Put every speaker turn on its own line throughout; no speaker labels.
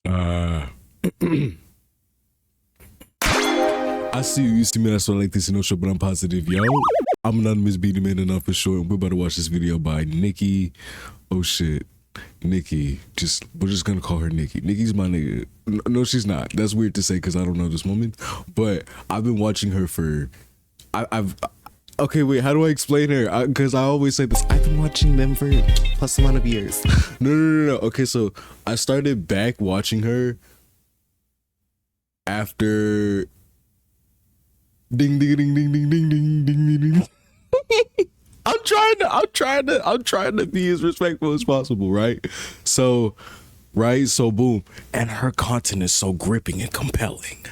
Uh, I see you see me, that's why I like this, you know, show, but I'm positive. Yo, I'm Anonymous Beady Man enough for short. We're about to watch this video by Nikki. Oh shit. Nikki. We're just gonna call her Nikki. Nikki's my nigga. No, she's not. That's weird to say because I don't know this woman. But I've been watching her for okay, wait, how do I explain her? Because I always say this. I've been watching them for plus amount of years. No. Okay, so I started back watching her after ding ding ding ding ding ding ding ding ding. I'm trying to be as respectful as possible, right? So boom. And her content is so gripping and compelling.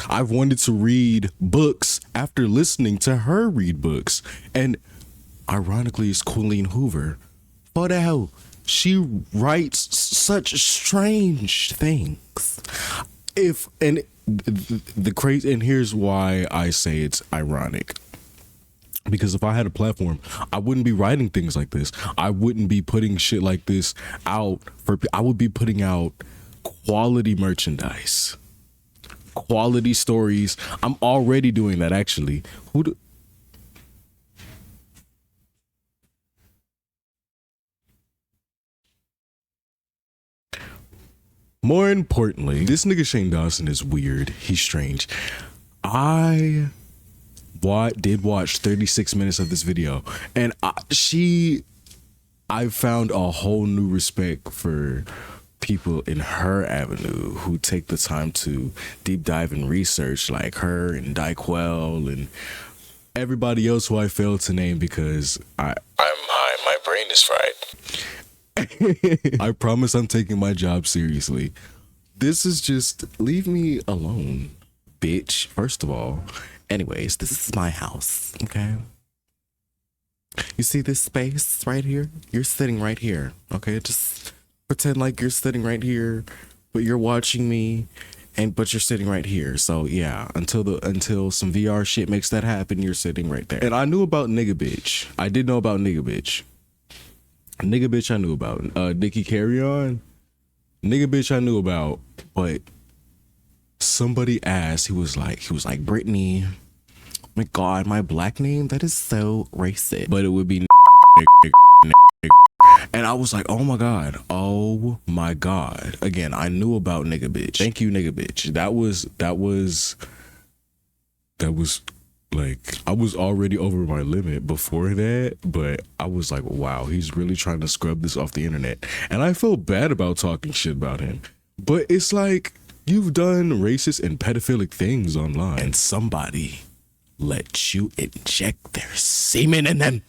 I've wanted to read books after listening to her read books. And ironically, it's Colleen Hoover. What the hell? She writes such strange things. The crazy, and here's why I say it's ironic. Because if I had a platform, I wouldn't be writing things like this. I wouldn't be putting shit like this out I would be putting out quality merchandise, quality stories. I'm already doing that, actually. More importantly, this nigga Shane Dawson is weird. He's strange. I did watch 36 minutes of this video, and I found a whole new respect for people in her avenue who take the time to deep dive and research, like her and Daiquel and everybody else who I failed to name because I'm high. My brain is fried. I promise I'm taking my job seriously. This is just, leave me alone, bitch. First of all. Anyways, this is my house, okay? You see this space right here? You're sitting right here, okay? Just pretend like you're sitting right here, but you're watching me, but you're sitting right here. So yeah, until some VR shit makes that happen, you're sitting right there. And I knew about nigga bitch. I did know about nigga bitch. Nigga bitch I knew about. Nikki Carreon. Nigga bitch I knew about, but somebody asked, he was like, Brittany, my God, my black name, that is so racist. But it would be and I was like, oh my God. Again, I knew about nigga bitch. Thank you, nigga bitch. That was like, I was already over my limit before that, but I was like, wow, he's really trying to scrub this off the internet. And I felt bad about talking shit about him. But it's like, you've done racist and pedophilic things online, and somebody let you inject their semen in them.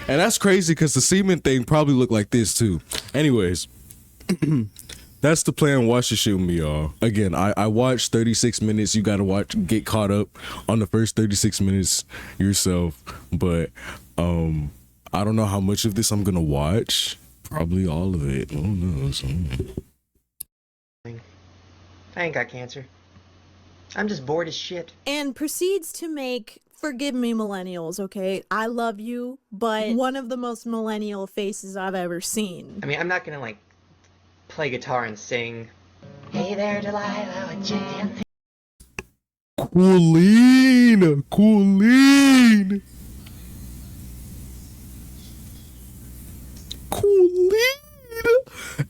And that's crazy because the semen thing probably looked like this too. Anyways, that's the plan. Watch the shit with me, y'all. Again, I watched 36 minutes. You gotta get caught up on the first 36 minutes yourself. But I don't know how much of this I'm gonna watch. Probably all of it. Who knows?
I ain't got cancer. I'm just bored as shit.
And proceeds to make, forgive me millennials, okay? I love you, but one of the most millennial faces I've ever seen.
I mean, I'm not gonna like play guitar and sing. Hey there, Delilah, what you dancing?
Colleen.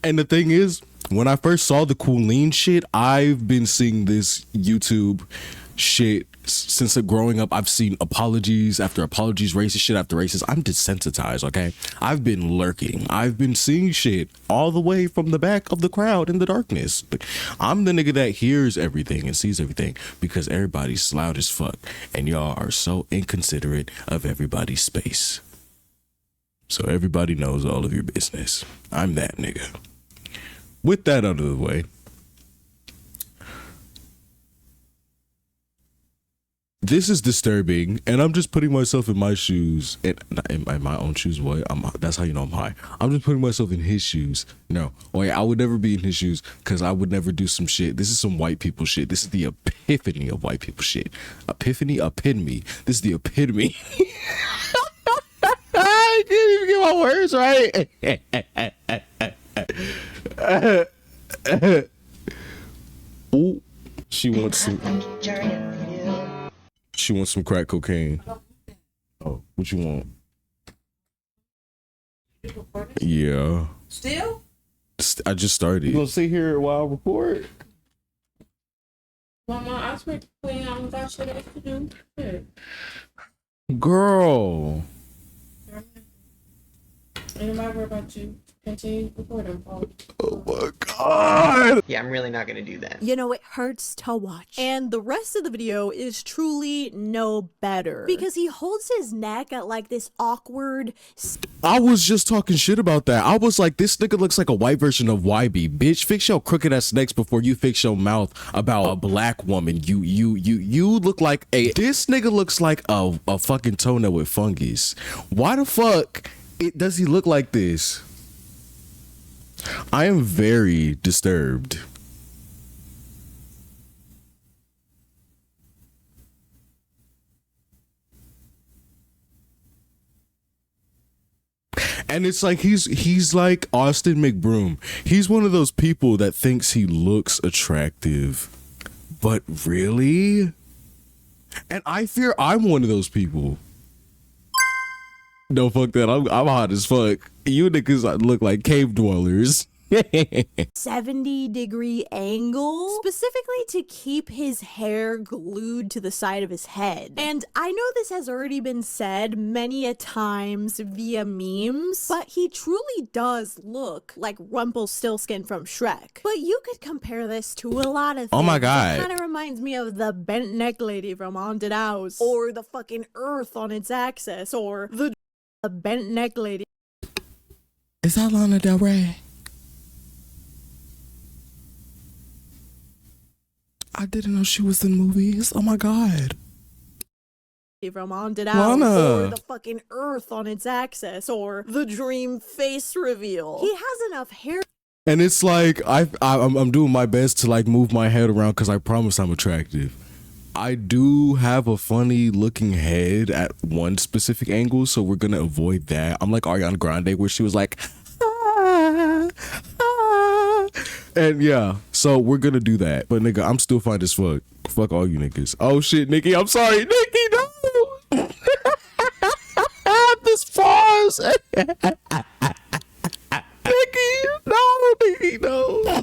And the thing is, when I first saw the Colleen shit, I've been seeing this YouTube shit since growing up. I've seen apologies after apologies, racist shit after racist. I'm desensitized, okay? I've been lurking. I've been seeing shit all the way from the back of the crowd in the darkness. I'm the nigga that hears everything and sees everything because everybody's loud as fuck. And y'all are so inconsiderate of everybody's space. So everybody knows all of your business. I'm that nigga. With that out of the way, This is disturbing, and I'm just putting myself in my shoes, and in my own shoes. What? That's how you know I'm high. I'm just putting myself in his shoes. No, I would never be in his shoes because I would never do some shit. This is some white people shit. This is the epiphany of white people shit. Epitome. This is the epitome. I can't even get my words right. Ooh, she wants some crack cocaine. Oh, what you want? Yeah.
Still?
I just started. You gonna sit here while I record?
Mama, I expect to clean out and got shit else to do. Shit.
Girl.
Ain't nobody worry about you. Continue recording.
Oh my god.
Yeah, I'm really not gonna do that.
You know, it hurts to watch. And the rest of the video is truly no better. Because he holds his neck at like this awkward...
I was just talking shit about that. I was like, this nigga looks like a white version of YB. Bitch, fix your crooked ass necks before you fix your mouth about a black woman. You look like a... This nigga looks like a fucking toenail with fungus. Why the fuck does he look like this? I am very disturbed. And it's like he's like Austin McBroom. He's one of those people that thinks he looks attractive, but really? And I fear I'm one of those people. No, fuck that. I'm hot as fuck. You niggas look like cave dwellers.
70-degree angle, specifically to keep his hair glued to the side of his head. And I know this has already been said many a times via memes, but he truly does look like Rumpelstiltskin from Shrek. But you could compare this to a lot of things.
Oh my god.
It kind of reminds me of the bent neck lady from Haunted House, or the fucking Earth on its axis, or the bent neck lady.
Is that Lana Del Rey? I didn't know she was in movies. Oh my god.
From Haunted House,
Lana.
or the fucking Earth on its axis, or the dream face reveal. He has enough hair.
And it's like I'm doing my best to like move my head around because I promise I'm attractive. I do have a funny looking head at one specific angle, so we're gonna avoid that. I'm like Ariana Grande, where she was like, ah, ah. And yeah, so we're gonna do that. But nigga, I'm still fine as fuck. Fuck all you niggas. Oh shit, Nikki, I'm sorry, Nikki, no. This pause. Nikki, no.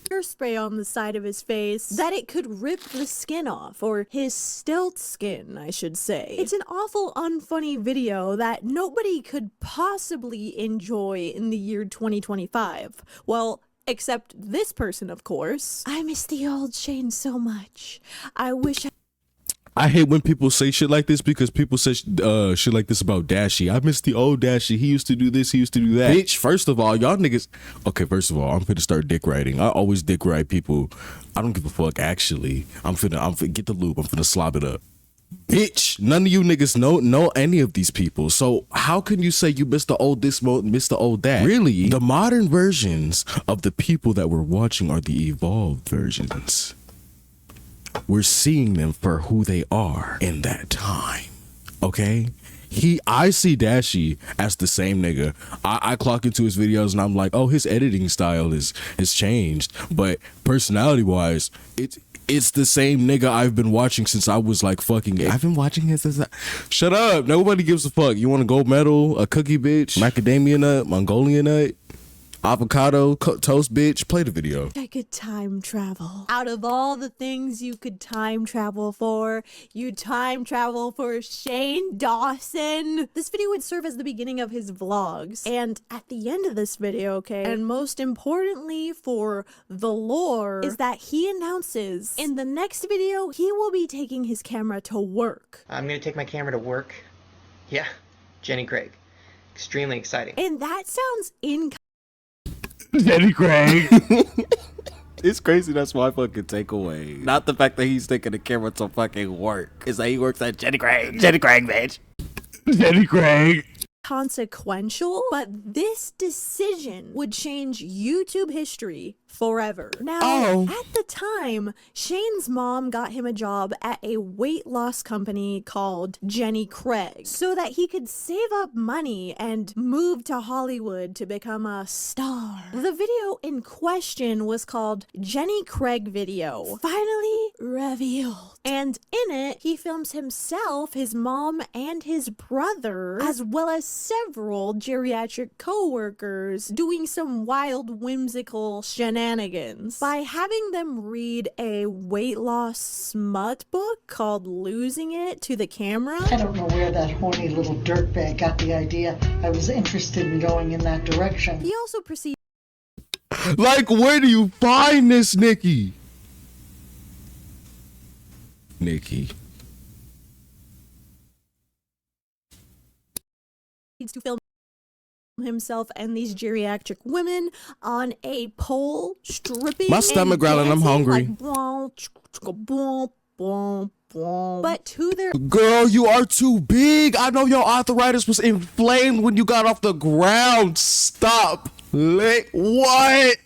Hairspray on the side of his face that it could rip the skin off, or his stealth skin, I should say. It's an awful unfunny video that nobody could possibly enjoy in the year 2025. Well, except this person, of course. I miss the old Shane so much. I
hate when people say shit like this because people say shit like this about Dashy. I miss the old Dashy. He used to do this. He used to do that. Bitch, first of all, y'all niggas. Okay, first of all, I'm finna start dick writing. I always dick write people. I don't give a fuck, actually. I'm finna get the lube. I'm finna slob it up. Bitch, none of you niggas know any of these people. So how can you say you missed the old this, missed the old that? Really, the modern versions of the people that we're watching are the evolved versions. We're seeing them for who they are in that time. Okay? I see Dashy as the same nigga. I clock into his videos and I'm like, oh, his editing style has changed. But personality wise, it's the same nigga I've been watching since I was like fucking. I've been watching his. Shut up. Nobody gives a fuck. You want a gold medal, a cookie bitch, macadamia nut, Mongolian nut, avocado, toast bitch? Play the video.
I could time travel. Out of all the things you could time travel for, you time travel for Shane Dawson. This video would serve as the beginning of his vlogs. And at the end of this video, okay, and most importantly for the lore, is that he announces in the next video, he will be taking his camera to work.
I'm gonna take my camera to work. Yeah, Jenny Craig. Extremely exciting.
And that sounds
Jenny Craig. It's crazy. That's my fucking takeaway. Not the fact that he's taking the camera to fucking work. It's that he works at Jenny Craig. Jenny Craig, bitch. Jenny Craig.
Consequential, but this decision would change YouTube history forever. Now, at the time, Shane's mom got him a job at a weight loss company called Jenny Craig so that he could save up money and move to Hollywood to become a star. The video in question was called Jenny Craig Video, finally revealed. And in it, he films himself, his mom, and his brother, as well as several geriatric co-workers doing some wild, whimsical shenanigans by having them read a weight loss smut book called Losing It to the camera.
I don't know where that horny little dirtbag got the idea I was interested in going in that direction.
He also proceeded.
Like, where do you find this, Nikki? Nikki.
To film himself and these geriatric women on a pole stripping.
My stomach growling, I'm hungry.
But to their
Girl, you are too big. I know your arthritis was inflamed when you got off the ground. Stop. What?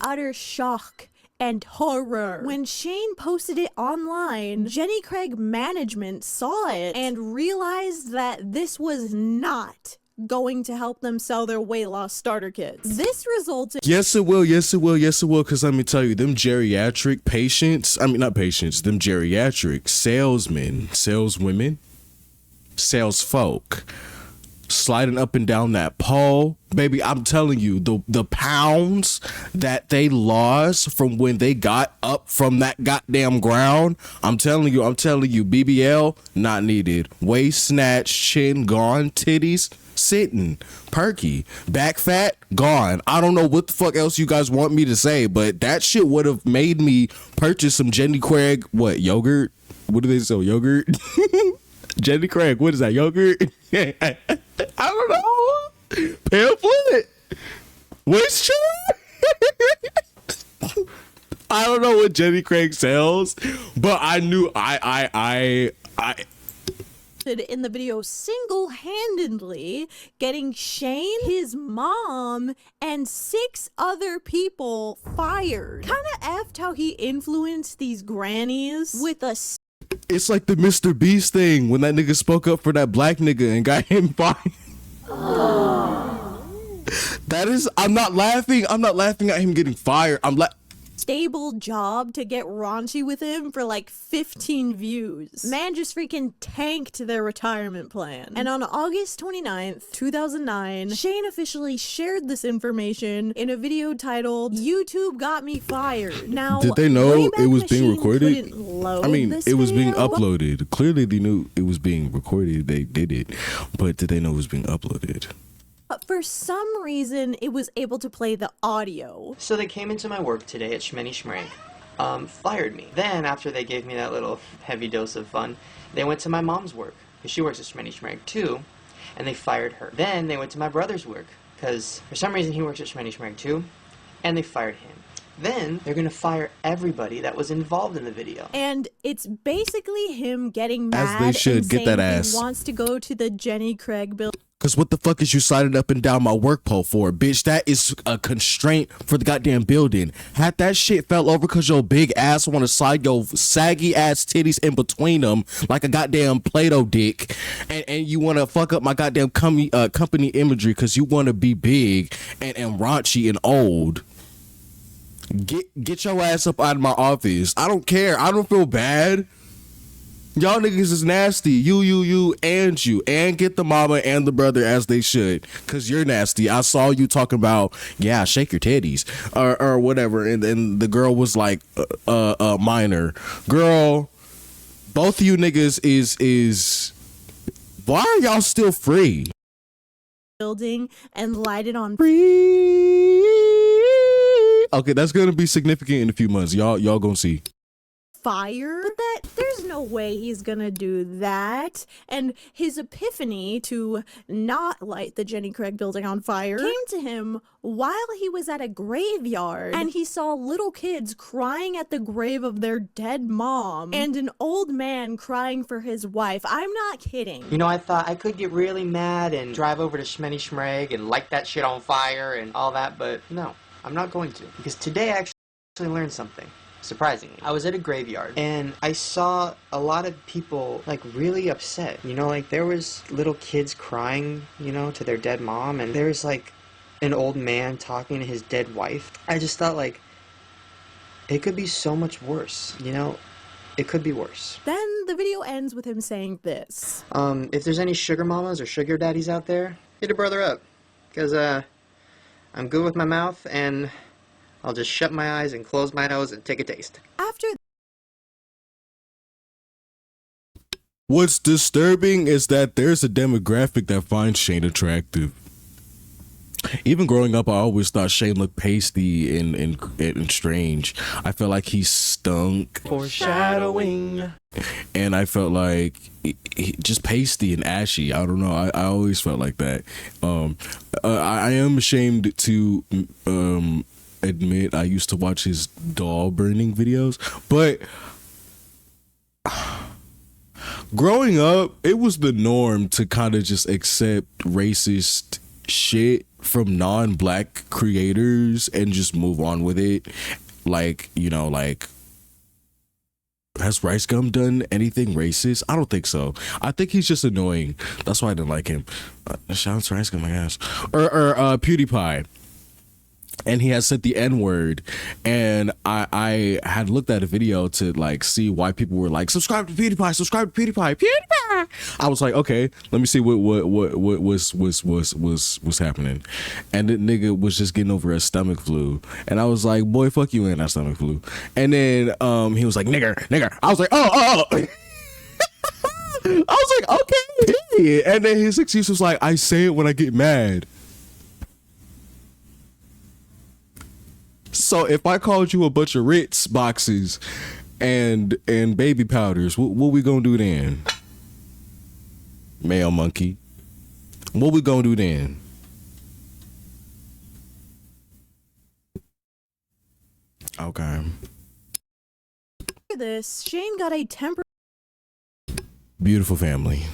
utter shock and horror. When Shane posted it online, Jenny Craig management saw it and realized that this was not going to help them sell their weight loss starter kits. This resulted—
Yes, it will. Yes, it will. Yes, it will. Because let me tell you, them geriatric patients, I mean, not patients, them geriatric salesmen, saleswomen, sales folk, sliding up and down that pole, baby, I'm telling you, the pounds that they lost from when they got up from that goddamn ground, I'm telling you, BBL, not needed. Waist snatch, chin gone, titties sitting, perky, back fat gone. I don't know what the fuck else you guys want me to say, but that shit would have made me purchase some Jenny Craig, what, yogurt? What do they sell, yogurt? Jenny Craig, what is that, yogurt? I don't know. Pamphlet? Moisture? I don't know what Jenny Craig sells, but I knew I
in the video single-handedly getting Shane, his mom, and 6 other people fired. Kinda effed how he influenced these grannies with a—
It's like the Mr. Beast thing when that nigga spoke up for that black nigga and got him fired. That is, I'm not laughing at him getting fired.
stable job to get raunchy with him for like 15 views. Man just freaking tanked their retirement plan. And on August 29th, 2009, Shane officially shared this information in a video titled "YouTube Got Me Fired." Now,
did they know it was being
Machine
recorded?
couldn't load
I mean,
this
it was being
video,
uploaded. Clearly they knew it was being recorded. They did it. But did they know it was being uploaded?
but for some reason, it was able to play the audio.
So they came into my work today at Shmenny Schmrank, fired me. Then, after they gave me that little heavy dose of fun, they went to my mom's work, because she works at Shmenny Schmrank too, and they fired her. Then they went to my brother's work, because for some reason he works at Shmenny Schmrank too, and they fired him. Then they're gonna fire everybody that was involved in the video.
And it's basically him getting
As
mad
they should.
and
Get that
saying
ass.
he wants to go to the Jenny Craig building.
Cause what the fuck is you sliding up and down my work pole for, bitch? That is a constraint for the goddamn building. Had that shit fell over cause your big ass want to slide your saggy ass titties in between them like a goddamn Play-Doh dick, and you want to fuck up my goddamn company imagery cause you want to be big and raunchy and old. Get your ass up out of my office. I don't care. I don't feel bad. Y'all niggas is nasty. You, and get the mama and the brother as they should. Cause you're nasty. I saw you talking about, yeah, shake your titties or whatever. And then the girl was like, minor. Girl, both of you niggas is why are y'all still free?
Building and light it on
Okay, that's gonna be significant in a few months. Y'all gonna see.
fire, but that there's no way he's gonna do that. And his epiphany to not light the Jenny Craig building on fire came to him while he was at a graveyard and he saw little kids crying at the grave of their dead mom and an old man crying for his wife. I'm not kidding.
You know, I thought I could get really mad and drive over to Shmeny Shmreg and light that shit on fire and all that, but no, I'm not going to. Because today I actually learned something. Surprisingly, I was at a graveyard and I saw a lot of people like really upset. You know, like there was little kids crying, you know, to their dead mom, and there was like an old man talking to his dead wife. I just thought like it could be so much worse, you know? It could be worse.
Then the video ends with him saying this.
If there's any sugar mamas or sugar daddies out there, hit a brother up. Because, I'm good with my mouth and I'll just shut my eyes and close my nose and take a taste.
After
What's disturbing is that there's a demographic that finds Shane attractive. Even growing up, I always thought Shane looked pasty and strange. I felt like he stunk.
Foreshadowing.
And I felt like he just pasty and ashy. I don't know. I always felt like that. I am ashamed to admit I used to watch his doll burning videos, but growing up, it was the norm to kind of just accept racist shit from non-black creators and just move on with it. Like, you know, like, has Rice Gum done anything racist? I don't think so. I think he's just annoying. That's why I didn't like him. Shout out to Rice Gum, I guess. Or PewDiePie. And he has said the N-word, and I had looked at a video to like see why people were like, subscribe to PewDiePie, subscribe to PewDiePie. I was like, okay, let me see what was happening. And the nigga was just getting over a stomach flu, and I was like, boy, fuck you and that stomach flu. And then he was like, nigger. I was like, oh. I was like, okay. And then his excuse was like, I say it when I get mad. So if I called you a bunch of Ritz boxes and baby powders, what we gonna do then? Male monkey. What we gonna do then? Okay.
After this, Shane got a temporary
Beautiful family.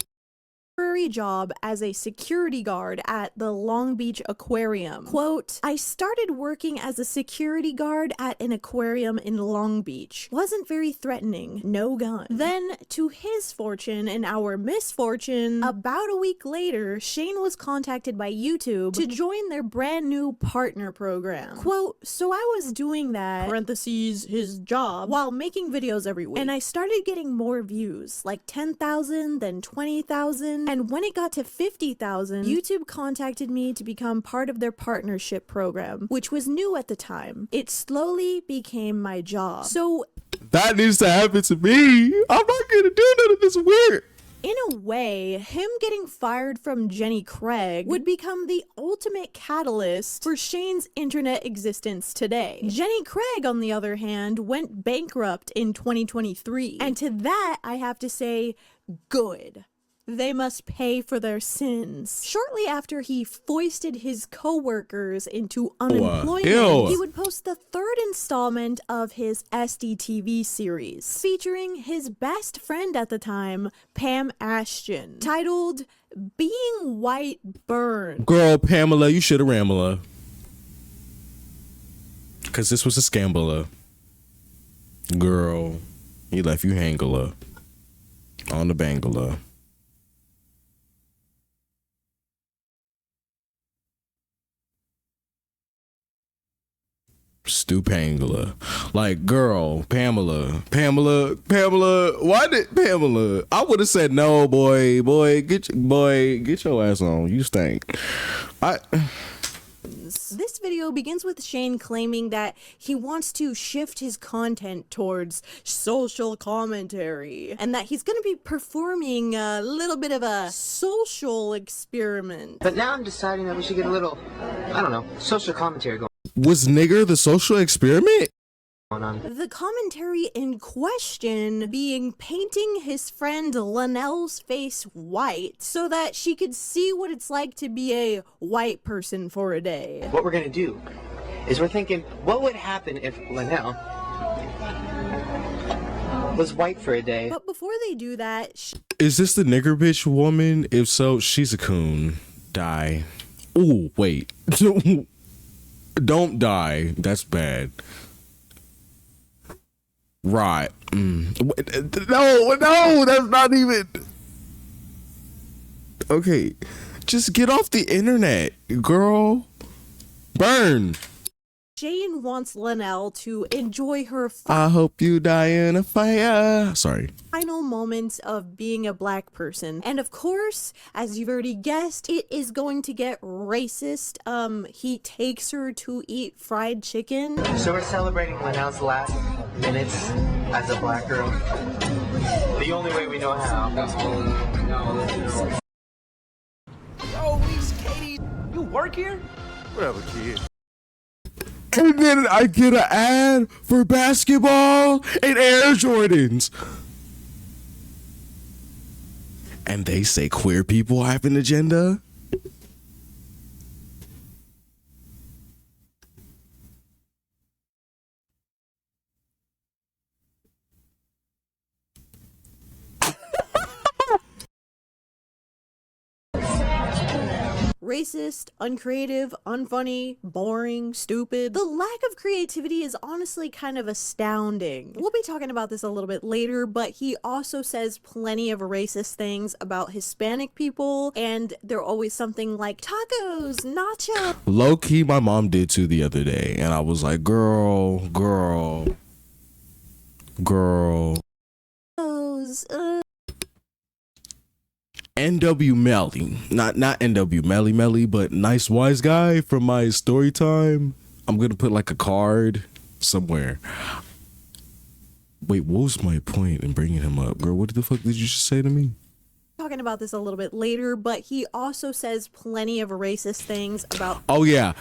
job as a security guard at the Long Beach Aquarium. Quote, I started working as a security guard at an aquarium in Long Beach. Wasn't very threatening, no gun. Then, to his fortune and our misfortune, about a week later, Shane was contacted by YouTube to join their brand new partner program. Quote, so I was doing that, parentheses, his job, while making videos every week. And I started getting more views, like 10,000, then 20,000, and when it got to 50,000, YouTube contacted me to become part of their partnership program, which was new at the time. It slowly became my job. So
that needs to happen to me. I'm not gonna do none of this weird.
in a way, him getting fired from Jenny Craig would become the ultimate catalyst for Shane's internet existence today. Jenny Craig, on the other hand, went bankrupt in 2023. And to that, I have to say, good. They must pay for their sins. Shortly after he foisted his co-workers into unemployment, he would post the third installment of his SDTV series, featuring his best friend at the time, Pam Ashton, titled Being White Burn.
Girl, Pamela, you should have Ramela. Because this was a scambler. Girl, he left you hangula on the bangala. Stupangula. Like, girl, Pamela, why did Pamela? I would have said no, boy, get your ass on. You stink.
This video begins with Shane claiming that he wants to shift his content towards social commentary and that he's going to be performing a little bit of a social experiment.
But now I'm deciding that we should get a little, I don't know, social commentary going.
Was nigger the social experiment?
on.
The commentary in question being painting his friend Linnell's face white so that she could see what it's like to be a white person for a day.
What we're gonna do is we're thinking, what would happen if Linnell was white for a day?
But before they do that,
Is this the nigger bitch woman? If so, she's a coon. Die. Ooh, wait. Don't die. That's bad. Right. No, that's not even. Okay. Just get off the internet, girl. Burn.
Jane wants Linnell to enjoy her
I hope you die in a fire. Sorry.
final moments of being a black person. And of course, as you've already guessed, it is going to get racist. He takes her to eat fried chicken.
So we're celebrating Linnell's last minutes as a black girl. The only way we know how.
Yo, these Katie, you work here?
Whatever, kid. And then I get an ad for basketball and Air Jordans. And they say queer people have an agenda?
Racist, uncreative, unfunny, boring, stupid. The lack of creativity is honestly kind of astounding. We'll be talking about this a little bit later, but he also says plenty of racist things about Hispanic people, and they're always something like tacos, nachos.
Low key, my mom did too the other day, and I was like, girl. NW Melly, not NW Melly, but Nice Wise Guy from my story time. I'm gonna put like a card somewhere. Wait, what was my point in bringing him up, girl? What the fuck did you just say to me?
Talking about this a little bit later, but he also says plenty of racist things about.
Oh yeah,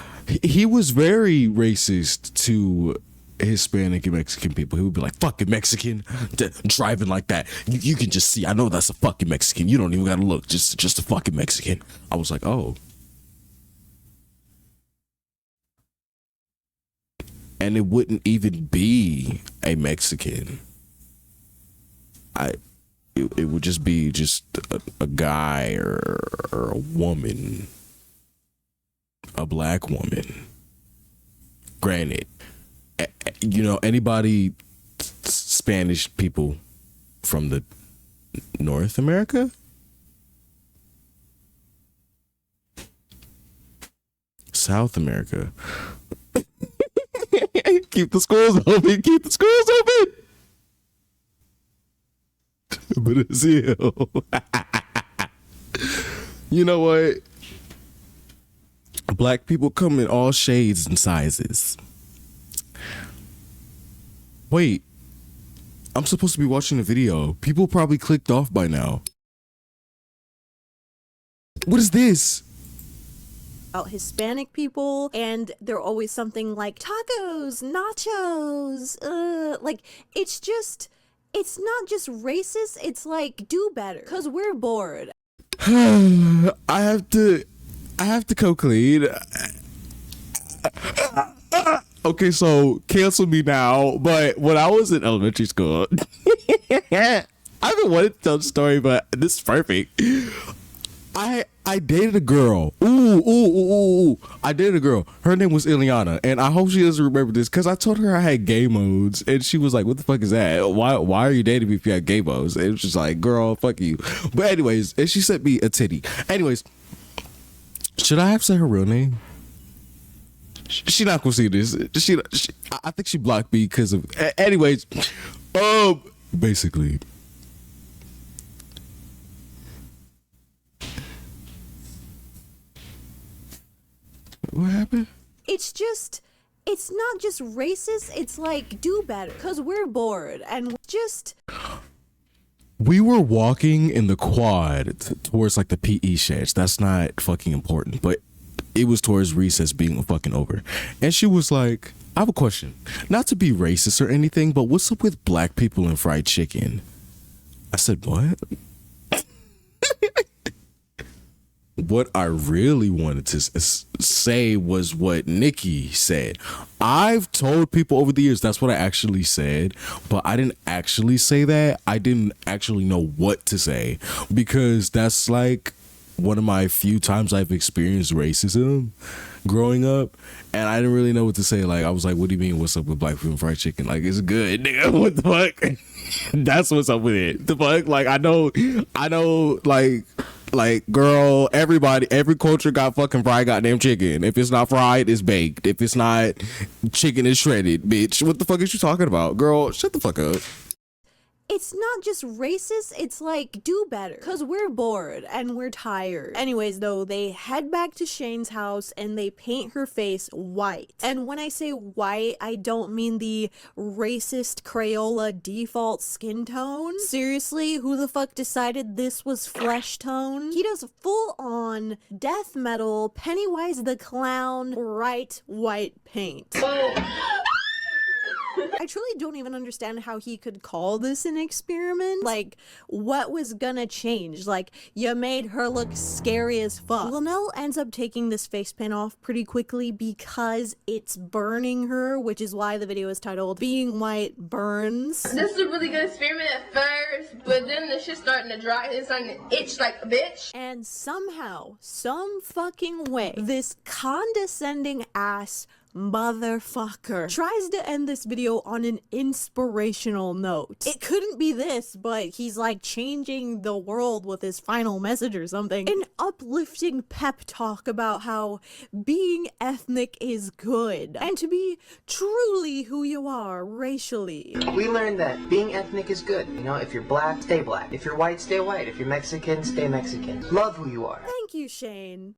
he was very racist to Hispanic and Mexican people. He would be like, fucking Mexican, driving like that. You can just see, I know that's a fucking Mexican. You don't even gotta look, just a fucking Mexican. I was like, oh. And it wouldn't even be a Mexican. It would just be just a guy or a woman, a black woman. Granted, you know, anybody Spanish people from the North America? South America. Keep the schools open. Keep the schools open. Brazil. You know what? Black people come in all shades and sizes. Wait, I'm supposed to be watching a video. People probably clicked off by now. What is this?
About Hispanic people, and they're always something like tacos, nachos. Like it's not just racist. It's like do better, cause we're bored.
I have to go clean. Okay, so cancel me now. But when I was in elementary school, I haven't wanted to tell the story, but this is perfect. I dated a girl. Ooh. I dated a girl. Her name was Ileana, and I hope she doesn't remember this because I told her I had gay modes, and she was like, "What the fuck is that? Why are you dating me if you had gay modes?" And it was just like, "Girl, fuck you." But anyways, and she sent me a titty. Anyways, should I have said her real name? She not gonna see this. I think she blocked me because of. Anyways, basically. What happened?
It's not just racist. It's like do better, cause we're bored, and just.
We were walking in the quad towards like the PE sheds. That's not fucking important, but it was towards recess being fucking over. And she was like, I have a question. Not to be racist or anything, but what's up with black people and fried chicken? I said, what? What I really wanted to say was what Nikki said. I've told people over the years that's what I actually said, but I didn't actually say that. I didn't actually know what to say, because that's like one of my few times I've experienced racism growing up, and I didn't really know what to say. Like, I was like, what do you mean, what's up with black people and fried chicken? Like, it's good, nigga. What the fuck? That's what's up with it. The fuck? Like, I know, like, girl, every culture got fucking fried goddamn chicken. If it's not fried, it's baked. If it's not, chicken is shredded, bitch. What the fuck is you talking about? Girl, shut the fuck up.
It's not just racist, it's like, do better. Cause we're bored and we're tired. Anyways though, they head back to Shane's house and they paint her face white. And when I say white, I don't mean the racist Crayola default skin tone. Seriously, who the fuck decided this was flesh tone? He does full on death metal, Pennywise the Clown, bright white paint. I truly don't even understand how he could call this an experiment. Like, what was gonna change? Like, you made her look scary as fuck. Linnell ends up taking this face paint off pretty quickly because it's burning her, which is why the video is titled Being White Burns.
This is a really good experiment at first, but then the shit's starting to dry and it's starting to itch like a bitch.
And somehow, some fucking way, this condescending ass motherfucker tries to end this video on an inspirational note. It couldn't be this, but he's like changing the world with his final message or something. An uplifting pep talk about how being ethnic is good and to be truly who you are racially.
We learned that being ethnic is good. You know, if you're black, stay black. If you're white, stay white. If you're Mexican, stay Mexican. Love who you are.
Thank you, Shane.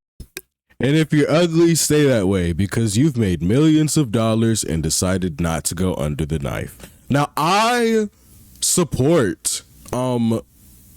And if you're ugly, stay that way, because you've made millions of dollars and decided not to go under the knife. Now, I support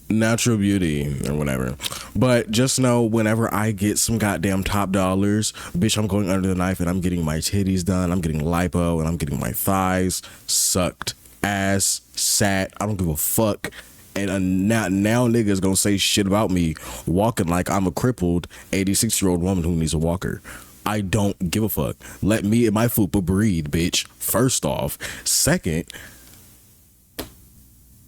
natural beauty or whatever, but just know whenever I get some goddamn top dollars, bitch, I'm going under the knife and I'm getting my titties done, I'm getting lipo, and I'm getting my thighs sucked, ass sat. I don't give a fuck. And now niggas gonna say shit about me walking like I'm a crippled 86-year-old woman who needs a walker. I don't give a fuck. Let me and my fupa breathe, bitch. First off. Second,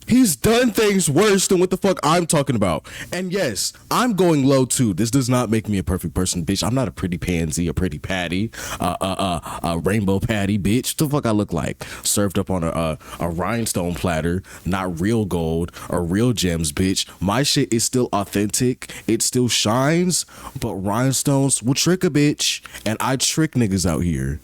he's done things worse than what the fuck I'm talking about. And yes, I'm going low too. This does not make me a perfect person, bitch. I'm not a pretty pansy, a pretty patty, a rainbow patty, bitch. What the fuck I look like? Served up on a rhinestone platter, not real gold or real gems, bitch. My shit is still authentic. It still shines, but rhinestones will trick a bitch. And I trick niggas out here.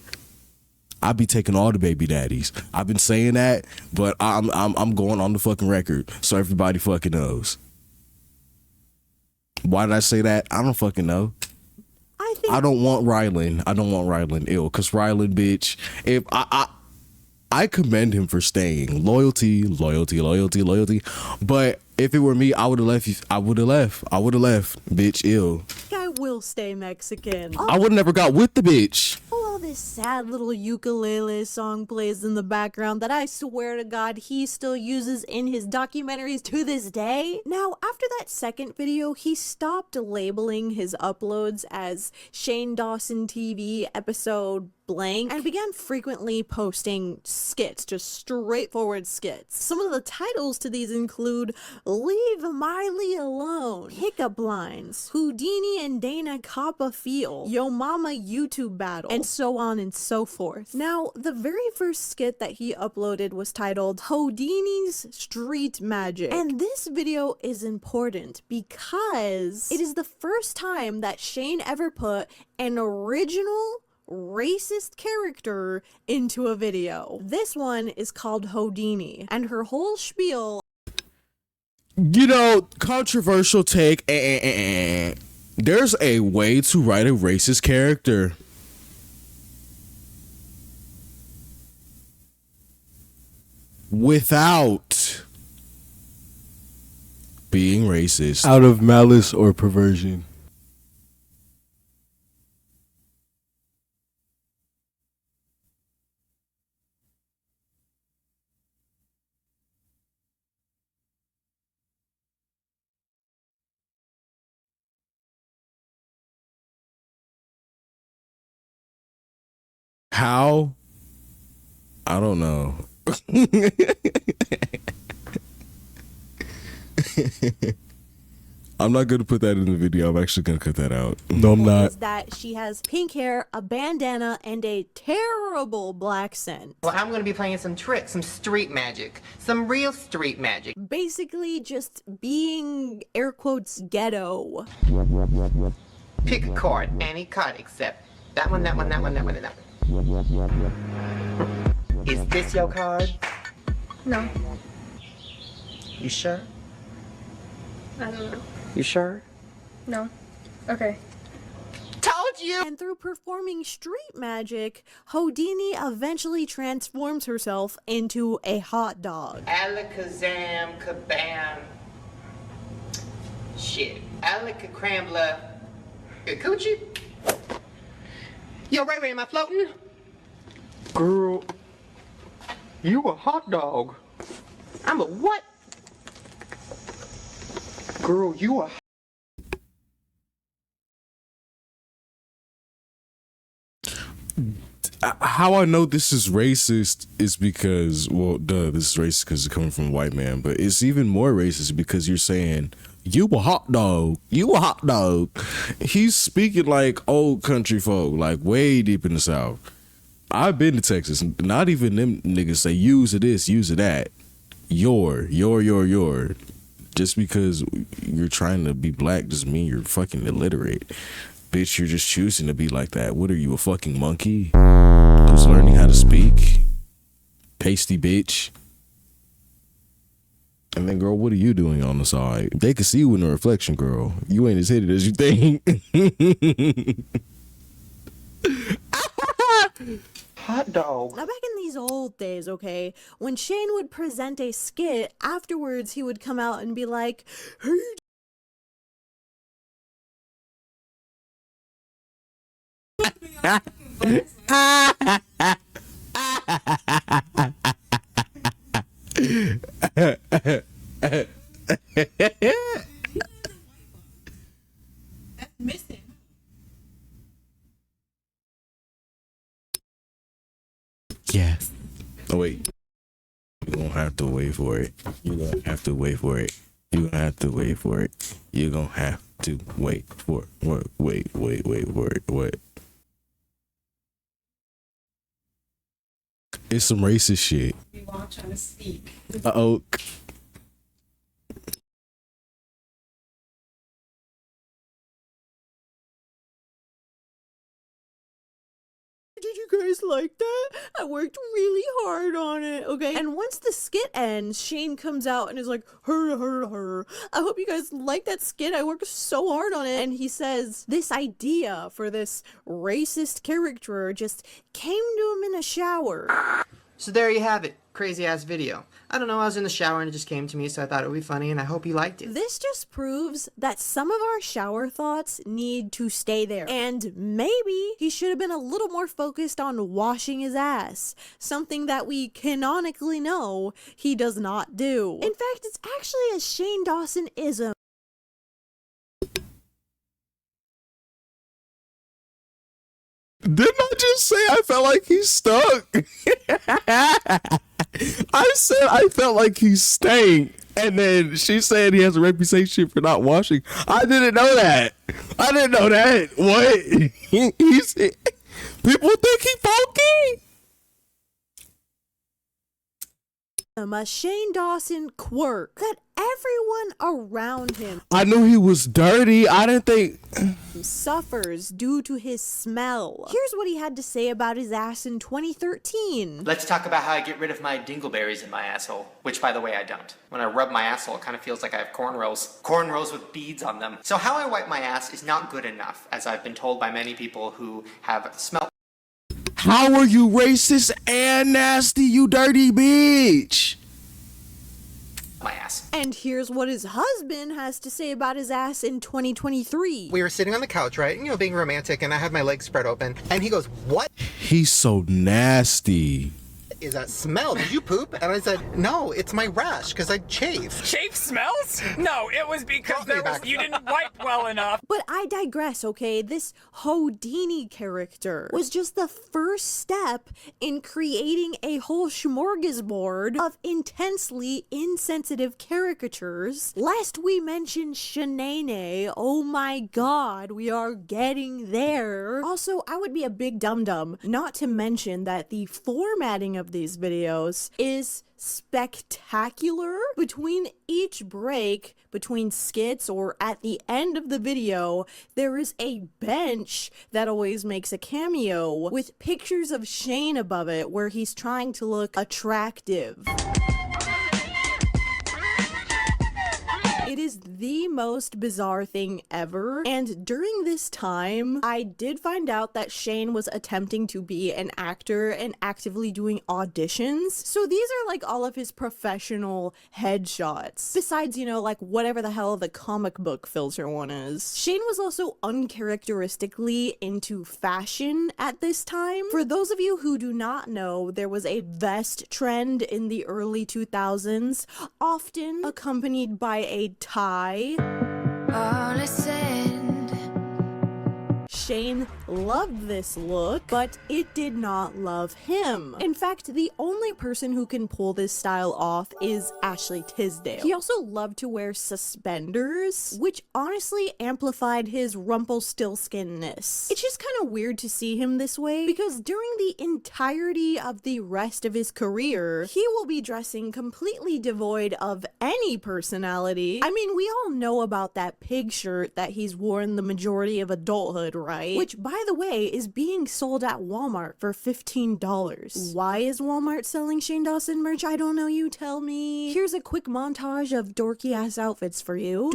I be taking all the baby daddies. I've been saying that, but I'm going on the fucking record so everybody fucking knows. Why did I say that? I don't fucking know. I don't want Rylan. I don't want Rylan ill, cause Rylan, bitch. If I commend him for staying. Loyalty. But if it were me, I would have left. I would have left, bitch. Ill.
I will stay Mexican.
I would have never got with the bitch.
While this sad little ukulele song plays in the background that I swear to God he still uses in his documentaries to this day. Now, after that second video, he stopped labeling his uploads as Shane Dawson TV episode blank and began frequently posting skits, just straightforward skits. Some of the titles to these include Leave Miley Alone, Pickup Lines, Houdini and Dana Coppa Feel, Yo Mama YouTube Battle, and so on and so forth. Now, the very first skit that he uploaded was titled Houdini's Street Magic, and this video is important because it is the first time that Shane ever put an original racist character into a video. This one is called Houdini, and her whole spiel,
you know, controversial take. There's a way to write a racist character without being racist, out of malice or perversion. How? I don't know. I'm not gonna put that in the video. I'm actually gonna cut that out. No, I'm not.
Is that she has pink hair, a bandana, and a terrible black scent.
Well, I'm gonna be playing some tricks, some street magic, some real street magic.
Basically just being, air quotes, ghetto.
Pick a card, any card except that one, that one, that one, that one, and that one. Is this your card?
No,
You sure?
I don't know.
You sure?
No. Okay.
Told you!
And through performing street magic, Houdini eventually transforms herself into a hot dog.
Alakazam kabam. Shit. Alakacrambla. Coochie? Yo, Ray Ray, am I floating? Girl, you a hot dog. I'm a what? Girl, you a...
How I know this is racist is because, well, duh, this is racist because it's coming from a white man, but it's even more racist because you're saying, you a hot dog, you a hot dog. He's speaking like old country folk, like way deep in the South. I've been to Texas, not even them niggas say use of this, use of that. Your. Just because you're trying to be black doesn't mean you're fucking illiterate. Bitch, you're just choosing to be like that. What are you, a fucking monkey who's learning how to speak? Pasty bitch. And then, girl, what are you doing on the side? They can see you in the reflection, girl. You ain't as hit it as you think.
Hot dog.
Now, back in these old days, okay, when Shane would present a skit, afterwards he would come out and be like, hey,
Missing.
Yes. Oh, wait. You're gonna have to wait for it. You're gonna have to wait for it. You're gonna have to wait for it. You're gonna have to wait for it. Wait for it. What? It's some racist shit.
We all trying to speak.
Uh-oh.
did you guys like that? I worked really hard on it, okay? And once the skit ends, Shane comes out and is like, her. I hope you guys like that skit. I worked so hard on it. And he says this idea for this racist character just came to him in a shower.
So there you have it. Crazy ass video. I don't know, I was in the shower and it just came to me, so I thought it would be funny and I hope you liked it.
This just proves that some of our shower thoughts need to stay there. And maybe he should have been a little more focused on washing his ass. Something that we canonically know he does not do. In fact, it's actually a Shane Dawson-ism.
Didn't I just say I felt like he's stuck? I said I felt like he stank. And then she said he has a reputation for not washing. I didn't know that. What? People think he funky?
A Shane Dawson quirk that everyone around him
I knew he was dirty. I didn't think...
suffers due to his smell. Here's what he had to say about his ass in 2013.
Let's talk about how I get rid of my dingleberries in my asshole. Which, by the way, I don't. When I rub my asshole, it kind of feels like I have cornrows. Cornrows with beads on them. So how I wipe my ass is not good enough, as I've been told by many people who have smelled.
How are you racist and nasty, you dirty bitch?
My ass.
And here's what his husband has to say about his ass in 2023.
We were sitting on the couch, right? You know, being romantic, and I had my legs spread open. And he goes, "What?"
He's so nasty.
is that smell? Did you poop? And I said, no, it's my rash because I chafe.
Chafe smells? No, it was because you didn't wipe well enough.
But I digress, okay? This Houdini character was just the first step in creating a whole smorgasbord of intensely insensitive caricatures. Lest we mention Shanae, oh my god, we are getting there. Also, I would be a big dum-dum not to mention that the formatting of these videos is spectacular. Between each break, between skits or at the end of the video, there is a bench that always makes a cameo with pictures of Shane above it where he's trying to look attractive. It is the most bizarre thing ever, and during this time, I did find out that Shane was attempting to be an actor and actively doing auditions. So these are like all of his professional headshots. Besides, you know, like whatever the hell the comic book filter one is. Shane was also uncharacteristically into fashion at this time. For those of you who do not know, there was a vest trend in the early 2000s, often accompanied by a tie. Shane loved this look, but it did not love him. In fact, the only person who can pull this style off is Ashley Tisdale. He also loved to wear suspenders, which honestly amplified his Rumpelstiltskinness. It's just kind of weird to see him this way, because during the entirety of the rest of his career, he will be dressing completely devoid of any personality. I mean, we all know about that pig shirt that he's worn the majority of adulthood, right? Which, by the way, is being sold at Walmart for $15. Why is Walmart selling Shane Dawson merch? I don't know, you tell me. Here's a quick montage of dorky ass outfits for you.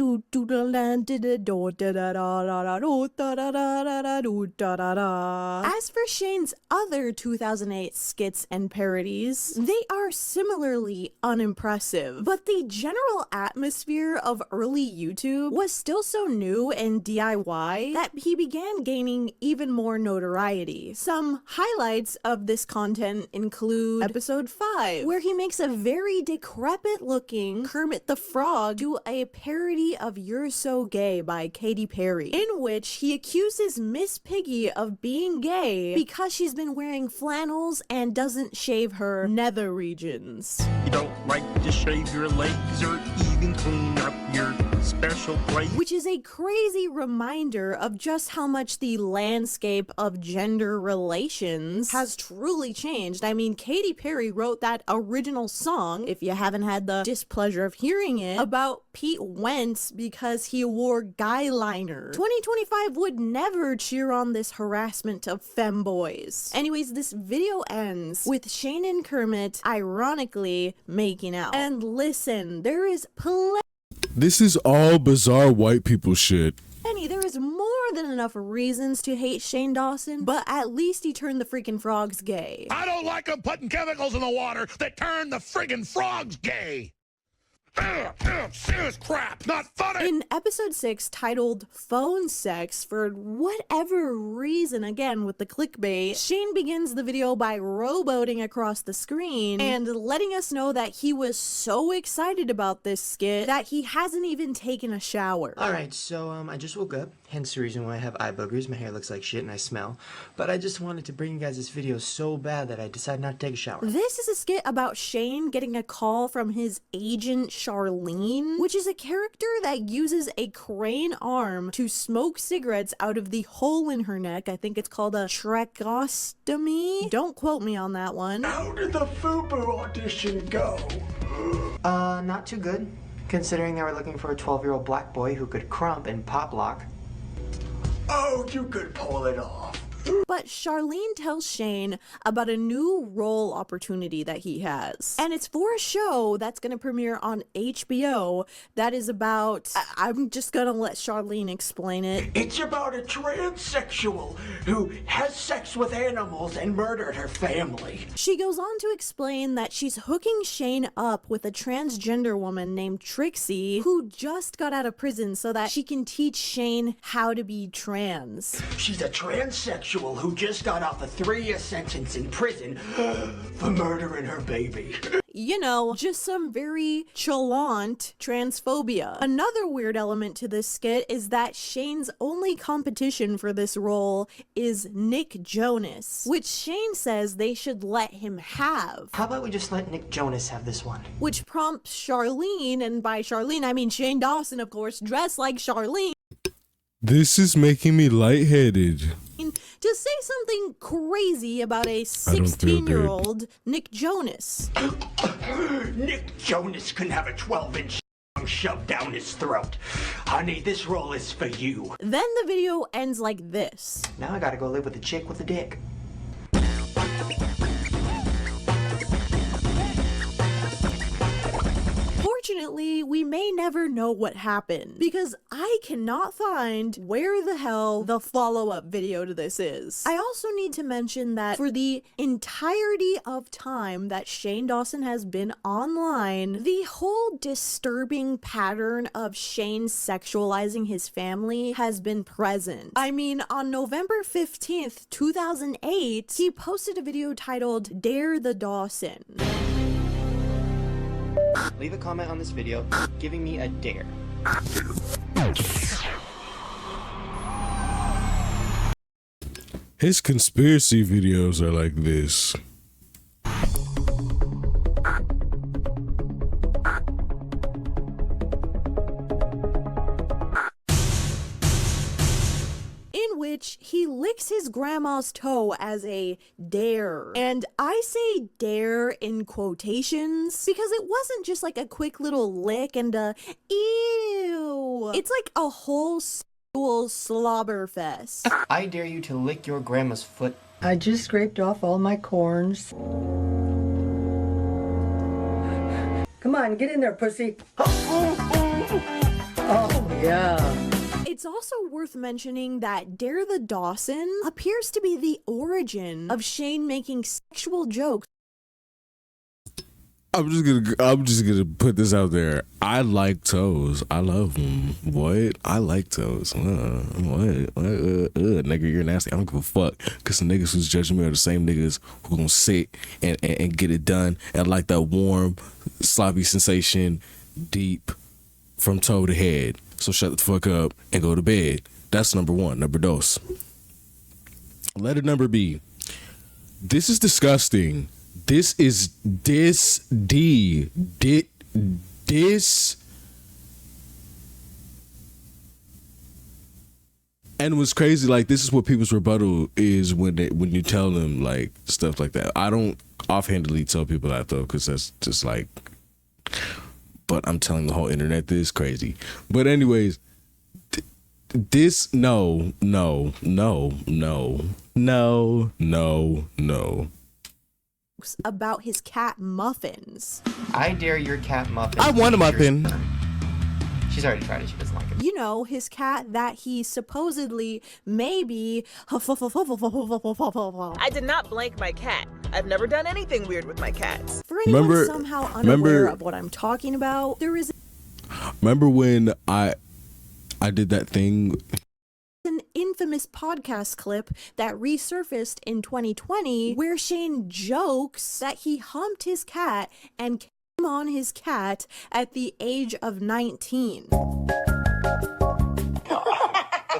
As for Shane's other 2008 skits and parodies, they are similarly unimpressive, but the general atmosphere of early YouTube was still so new and DIY that he began gaining even more notoriety. Some highlights of this content include episode 5, where he makes a very decrepit looking Kermit the Frog do a parody of You're So Gay by Katy Perry, in which he accuses Miss Piggy of being gay because she's been wearing flannels and doesn't shave her nether regions.
You don't like to shave your legs or even clean up your special place.
Which is a crazy reminder of just how much the landscape of gender relations has truly changed. I mean, Katy Perry wrote that original song, if you haven't had the displeasure of hearing it, about Pete Wentz because he wore guy liner. 2025 would never cheer on this harassment of femboys. Anyways, this video ends with Shane and Kermit ironically making out. And listen, there is
This is all bizarre white people shit.
there is more than enough reasons to hate Shane Dawson, but at least he turned the freaking frogs gay.
I don't like them putting chemicals in the water that turn the friggin' frogs gay. Serious crap, not funny.
In episode 6, titled Phone Sex, for whatever reason, again with the clickbait, Shane begins the video by rowboating across the screen and letting us know that he was so excited about this skit that he hasn't even taken a shower.
Alright, so I just woke up, hence the reason why I have eye boogers, my hair looks like shit and I smell, but I just wanted to bring you guys this video so bad that I decided not to take a shower.
This is a skit about Shane getting a call from his agent Charlene, which is a character that uses a crane arm to smoke cigarettes out of the hole in her neck. I think it's called a tracheostomy. Don't quote me on that one.
How did the FUBU audition go?
Not too good, considering they were looking for a 12-year-old black boy who could crump and pop lock.
Oh, you could pull it off.
But Charlene tells Shane about a new role opportunity that he has. And it's for a show that's going to premiere on HBO that is about... I'm just going to let Charlene explain it.
It's about a transsexual who has sex with animals and murdered her family.
She goes on to explain that she's hooking Shane up with a transgender woman named Trixie who just got out of prison so that she can teach Shane how to be trans.
She's a transsexual transsexual who just got off a 3-year sentence in prison for murdering her baby.
You know, just some very chalant transphobia. Another weird element to this skit is that Shane's only competition for this role is Nick Jonas, which Shane says they should let him have.
How about we just let Nick Jonas have this one?
Which prompts Charlene, and by Charlene I mean Shane Dawson, of course, dressed like Charlene,
This is making me lightheaded.
to say something crazy about a 16-year-old Nick Jonas.
Nick Jonas can have a 12-inch shoved down his throat. Honey, this role is for you.
Then the video ends like this.
Now I gotta go live with a chick with a dick.
Fortunately, we may never know what happened, because I cannot find where the hell the follow-up video to this is. I also need to mention that for the entirety of time that Shane Dawson has been online, the whole disturbing pattern of Shane sexualizing his family has been present. I mean, on November 15th, 2008, he posted a video titled Dare the Dawson.
Leave a comment on this video giving me a dare.
His conspiracy videos are like this.
In which he licks his grandma's toe as a dare. And I say dare in quotations because it wasn't just like a quick little lick and a ew. It's like a whole sexual slobber fest.
I dare you to lick your grandma's foot.
I just scraped off all my corns. Come on, get in there, pussy. Oh, yeah.
It's also worth mentioning that Dare the Dawson appears to be the origin of Shane making sexual jokes.
I'm just gonna put this out there. I like toes. I love them. What? I like toes. What? Nigga, you're nasty. I don't give a fuck. Cause the niggas who's judging me are the same niggas who gonna sit and get it done and like that warm, sloppy sensation deep from toe to head. So shut the fuck up and go to bed. That's number one. Number dos. Letter number B. This is disgusting. This and what's crazy, like, this is what people's rebuttal is when you tell them like stuff like that. I don't offhandedly tell people that though, because that's just like, but I'm telling the whole internet this is crazy. But anyways, this no.
About his cat muffins.
I dare your cat muffin.
I want a muffin.
She's already tried it. She doesn't like it.
You know, his cat that he supposedly maybe.
I did not blank my cat. I've never done anything weird with my cats.
For anyone somehow unaware of what I'm talking about, there is.
Remember when I did that thing?
An infamous podcast clip that resurfaced in 2020 where Shane jokes that he humped his cat and came on his cat at the age of 19.
The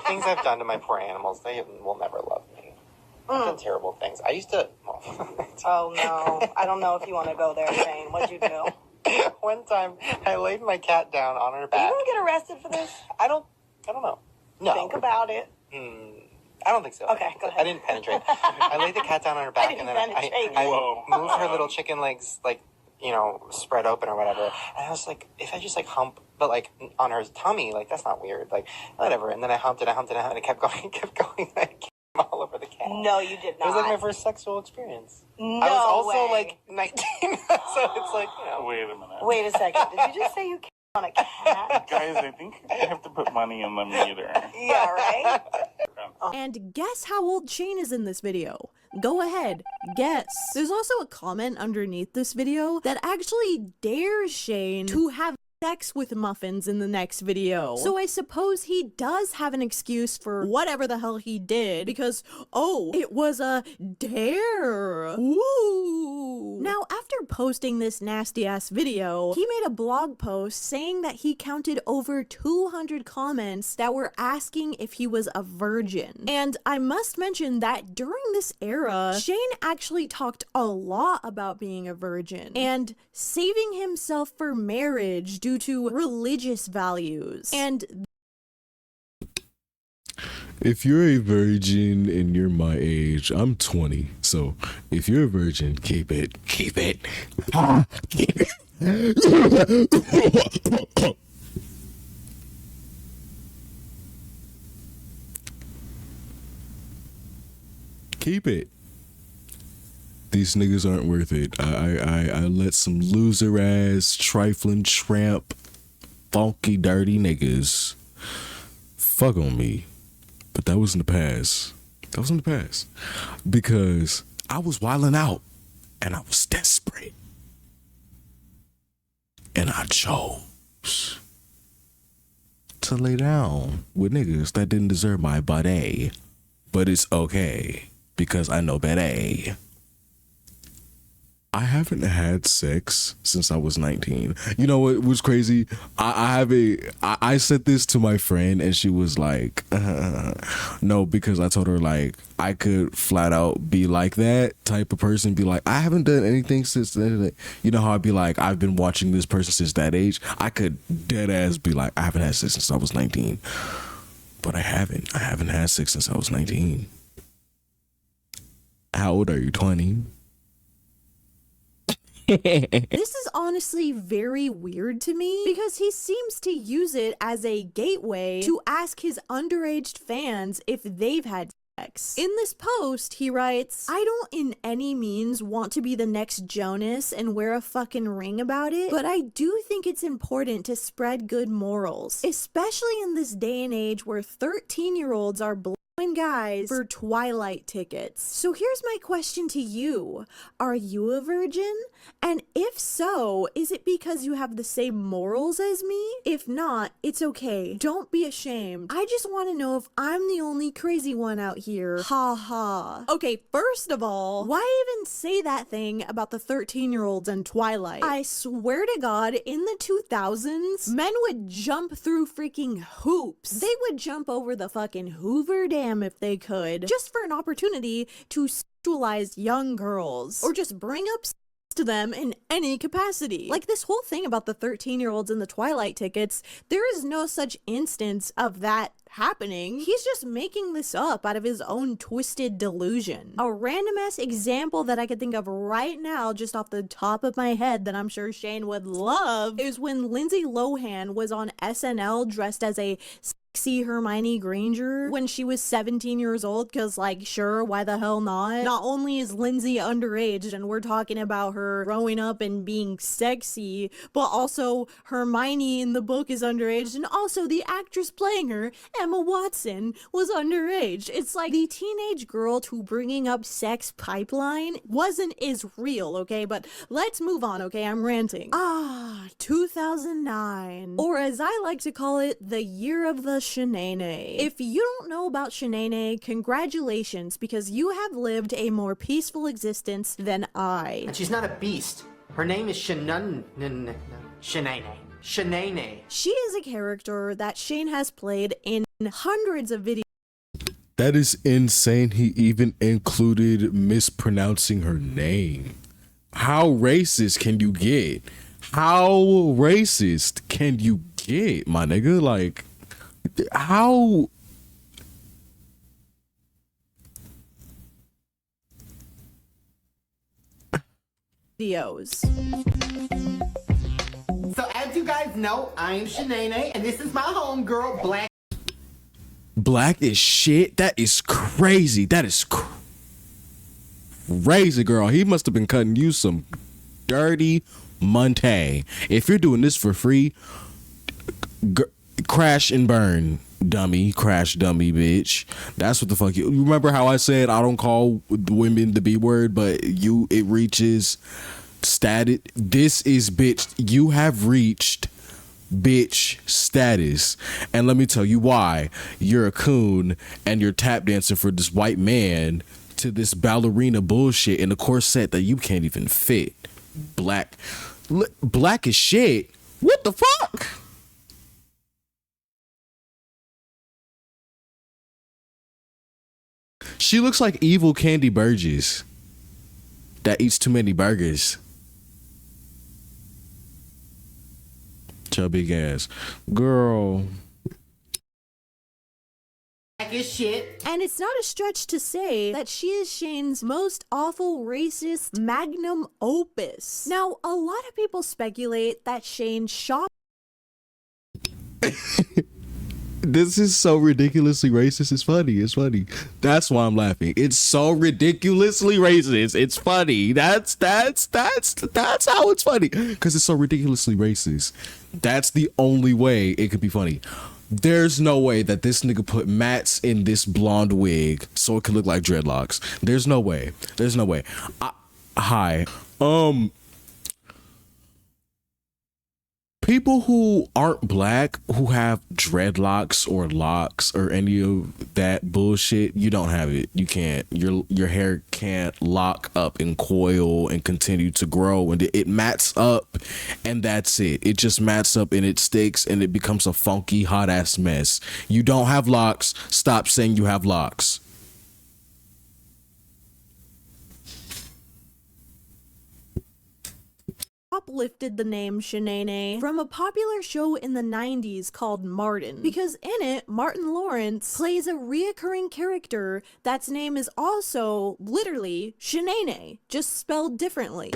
things I've done to my poor animals, they will never love me. I've done terrible things. I used to...
Oh no, I don't know if you want to go there, Shane. What'd you do?
One time, I laid my cat down on her
Are
back.
you gonna get arrested for this?
I don't know. No.
Think about it.
I don't think so.
Okay, go ahead.
I didn't penetrate. I laid the cat down on her back, and then I moved her little chicken legs, like, spread open or whatever. And I was like, if I just like hump, but like on her tummy, like that's not weird, like whatever. And then I humped it, and it kept going. I came all over the cat.
No, you did not.
It was like my first sexual experience.
No
I was also
way.
like 19, so it's like,
Wait a minute.
Wait a second. Did you just say you came on a cat?
Guys, I think I have to put money in the meter.
Yeah, right?
And guess how old Shane is in this video? Go ahead, guess. There's also a comment underneath this video that actually dares Shane to have sex with muffins in the next video. So I suppose he does have an excuse for whatever the hell he did because, oh, it was a dare. Ooh. Now, after posting this nasty ass video, he made a blog post saying that he counted over 200 comments that were asking if he was a virgin. And I must mention that during this era, Shane actually talked a lot about being a virgin and saving himself for marriage due to religious values. And
if you're a virgin and you're my age, I'm 20. So if you're a virgin, keep it. Keep it. Keep it. Keep it. These niggas aren't worth it. I let some loser ass, trifling, tramp, funky, dirty niggas fuck on me. But that was in the past. That was in the past. Because I was wilding out and I was desperate. And I chose to lay down with niggas that didn't deserve my body. But it's okay because I know better. I haven't had sex since I was 19. You know what was crazy? I said this to my friend and she was like, no, because I told her like I could flat out be like that type of person, be like, I haven't done anything since then. You know how I'd be like, I've been watching this person since that age. I could dead ass be like, I haven't had sex since I was 19. But I haven't had sex since I was 19. How old are you? 20?
This is honestly very weird to me because he seems to use it as a gateway to ask his underage fans if they've had sex. In this post, he writes, I don't in any means want to be the next Jonas and wear a fucking ring about it, but I do think it's important to spread good morals, especially in this day and age where 13-year-olds are guys for Twilight tickets. So here's my question to you. Are you a virgin? And if so, is it because you have the same morals as me? If not, it's okay. Don't be ashamed. I just want to know if I'm the only crazy one out here. Ha ha. Okay, first of all, why even say that thing about the 13-year-olds and Twilight? I swear to God, in the 2000s, men would jump through freaking hoops. They would jump over the fucking Hoover Dam if they could, just for an opportunity to sexualize young girls, or just bring up to them in any capacity. Like this whole thing about the 13-year-olds and the Twilight tickets, there is no such instance of that happening. He's just making this up out of his own twisted delusion. A random ass example that I could think of right now just off the top of my head that I'm sure Shane would love is when Lindsay Lohan was on SNL dressed as a sexy Hermione Granger when she was 17 years old, because like sure, why the hell not? Not only is Lindsay underage and we're talking about her growing up and being sexy, but also Hermione in the book is underage, and also the actress playing her, Emma Watson, was underage. It's like the teenage girl to bringing up sex pipeline is real, okay? But let's move on, okay? I'm ranting. 2009, or as I like to call it, the year of the Shanae. If you don't know about Shanae, congratulations, because you have lived a more peaceful existence than I.
And she's not a beast. Her name is Shanae. Shanae.
She is a character that Shane has played in hundreds of videos.
That is insane. He even included mispronouncing her name. How racist can you get? How racist can you get, my nigga? Like, how?
Videos.
So as you guys know, I am Shanae, and this is my homegirl, Black.
Black is shit. That is crazy. That is crazy, girl. He must have been cutting you some dirty money. If you're doing this for free, crash and burn, dummy. Crash, dummy, bitch. That's what the fuck you remember how I said I don't call women the B word, but it reaches status. This is, bitch, you have reached bitch status. And let me tell you why. You're a coon and you're tap dancing for this white man to this ballerina bullshit in a corset that you can't even fit. Black as shit. What the fuck? She looks like evil Candy Burgess that eats too many burgers. Chubby ass. Girl.
Shit. And it's not a stretch to say that she is Shane's most awful racist magnum opus. Now, a lot of people speculate that Shane shot.
This is so ridiculously racist. It's funny. It's funny. That's why I'm laughing. It's so ridiculously racist. It's funny. That's how it's funny. Because it's so ridiculously racist. That's the only way it could be funny. There's no way that this nigga put mats in this blonde wig so it could look like dreadlocks. There's no way. There's no way. Hi. People who aren't black who have dreadlocks or locks or any of that bullshit, you don't have it. You can't. Your hair can't lock up and coil and continue to grow, and it mats up, and that's it. It just mats up and it sticks and it becomes a funky hot ass mess. You don't have locks. Stop saying you have locks.
Uplifted the name Shanae from a popular show in the 90s called Martin, because in it, Martin Lawrence plays a reoccurring character that's name is also literally Shanae, just spelled differently.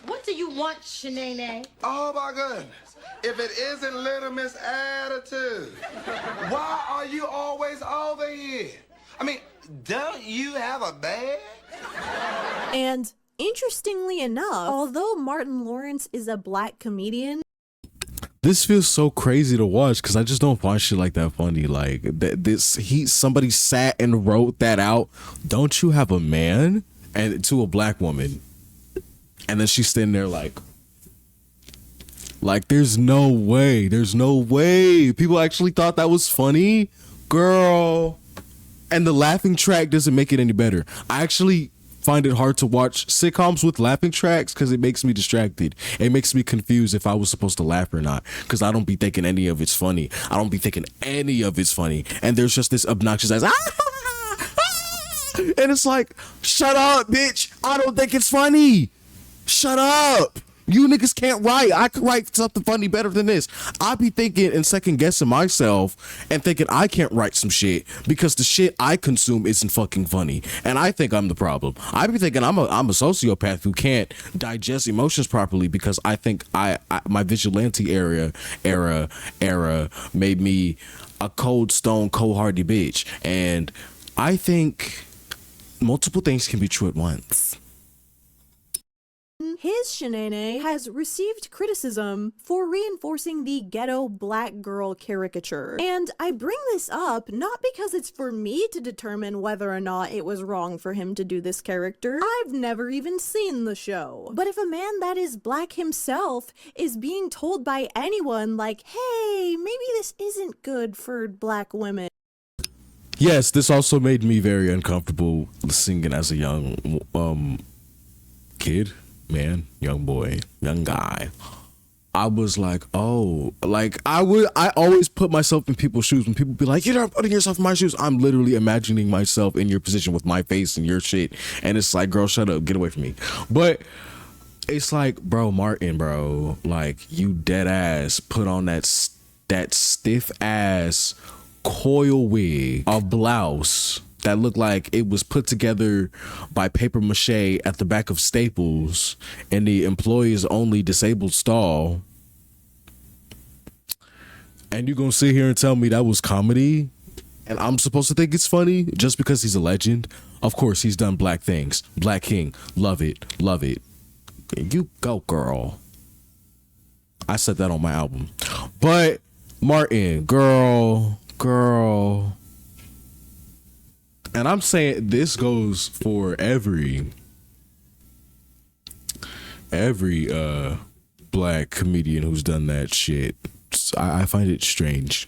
What do you want, Shanae?
Oh my goodness. If it isn't Little Miss Attitude, why are you always over here? I mean, don't you have a bag?
And interestingly enough, although Martin Lawrence is a black comedian,
this feels so crazy to watch because I just don't find shit like that funny. Like somebody sat and wrote that out. Don't you have a man? And to a black woman, and then she's standing there like there's no way. There's no way people actually thought that was funny, girl. And the laughing track doesn't make it any better. I actually find it hard to watch sitcoms with laughing tracks because it makes me distracted. It makes me confused if I was supposed to laugh or not, because I don't be thinking any of it's funny. I don't be thinking any of it's funny. And there's just this obnoxious ass, and it's like, shut up, bitch. I don't think it's funny. Shut up. You niggas can't write. I could write something funny better than this. I be thinking and second guessing myself and thinking I can't write some shit because the shit I consume isn't fucking funny. And I think I'm the problem. I be thinking I'm a sociopath who can't digest emotions properly because I think my vigilante era made me a cold stone, cold-hearted bitch. And I think multiple things can be true at once.
his Shanae has received criticism for reinforcing the ghetto black girl caricature. And I bring this up not because it's for me to determine whether or not it was wrong for him to do this character. I've never even seen the show. But if a man that is black himself is being told by anyone like, hey, maybe this isn't good for black women.
Yes, this also made me very uncomfortable singing as a young kid, man, young boy, young guy. I was like, oh, like I always put myself in people's shoes. When people be like, you're not putting yourself in my shoes, I'm literally imagining myself in your position with my face and your shit. And it's like, girl, shut up, get away from me. But it's like, bro, Martin, bro, like you dead ass put on that stiff ass coil wig, a blouse that looked like it was put together by paper mache at the back of Staples in the employees only disabled stall, and you gonna sit here and tell me that was comedy and I'm supposed to think it's funny just because he's a legend? Of course he's done black things. Black King, love it. You go, girl. I said that on my album. But Martin, girl, and I'm saying this goes for every every black comedian who's done that shit. I find it strange.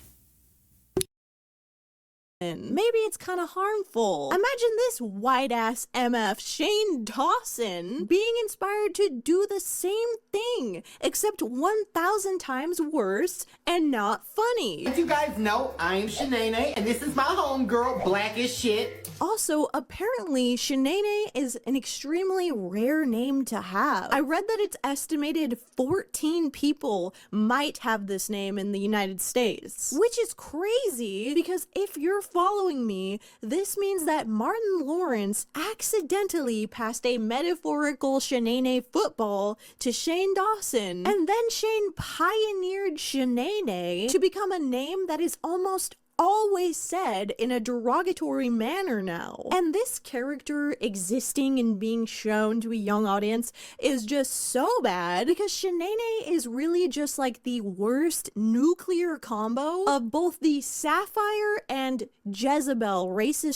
Maybe it's kind of harmful. Imagine this white-ass MF Shane Dawson being inspired to do the same thing, except 1,000 times worse and not funny.
As you guys know, I'm Shanae, and this is my homegirl, black as shit.
Also, apparently, Shanae is an extremely rare name to have. I read that it's estimated 14 people might have this name in the United States, which is crazy because if you're following me, this means that Martin Lawrence accidentally passed a metaphorical Shanae football to Shane Dawson, and then Shane pioneered Shanae to become a name that is almost always said in a derogatory manner now. And this character existing and being shown to a young audience is just so bad because Shanae is really just like the worst nuclear combo of both the Sapphire and Jezebel racist.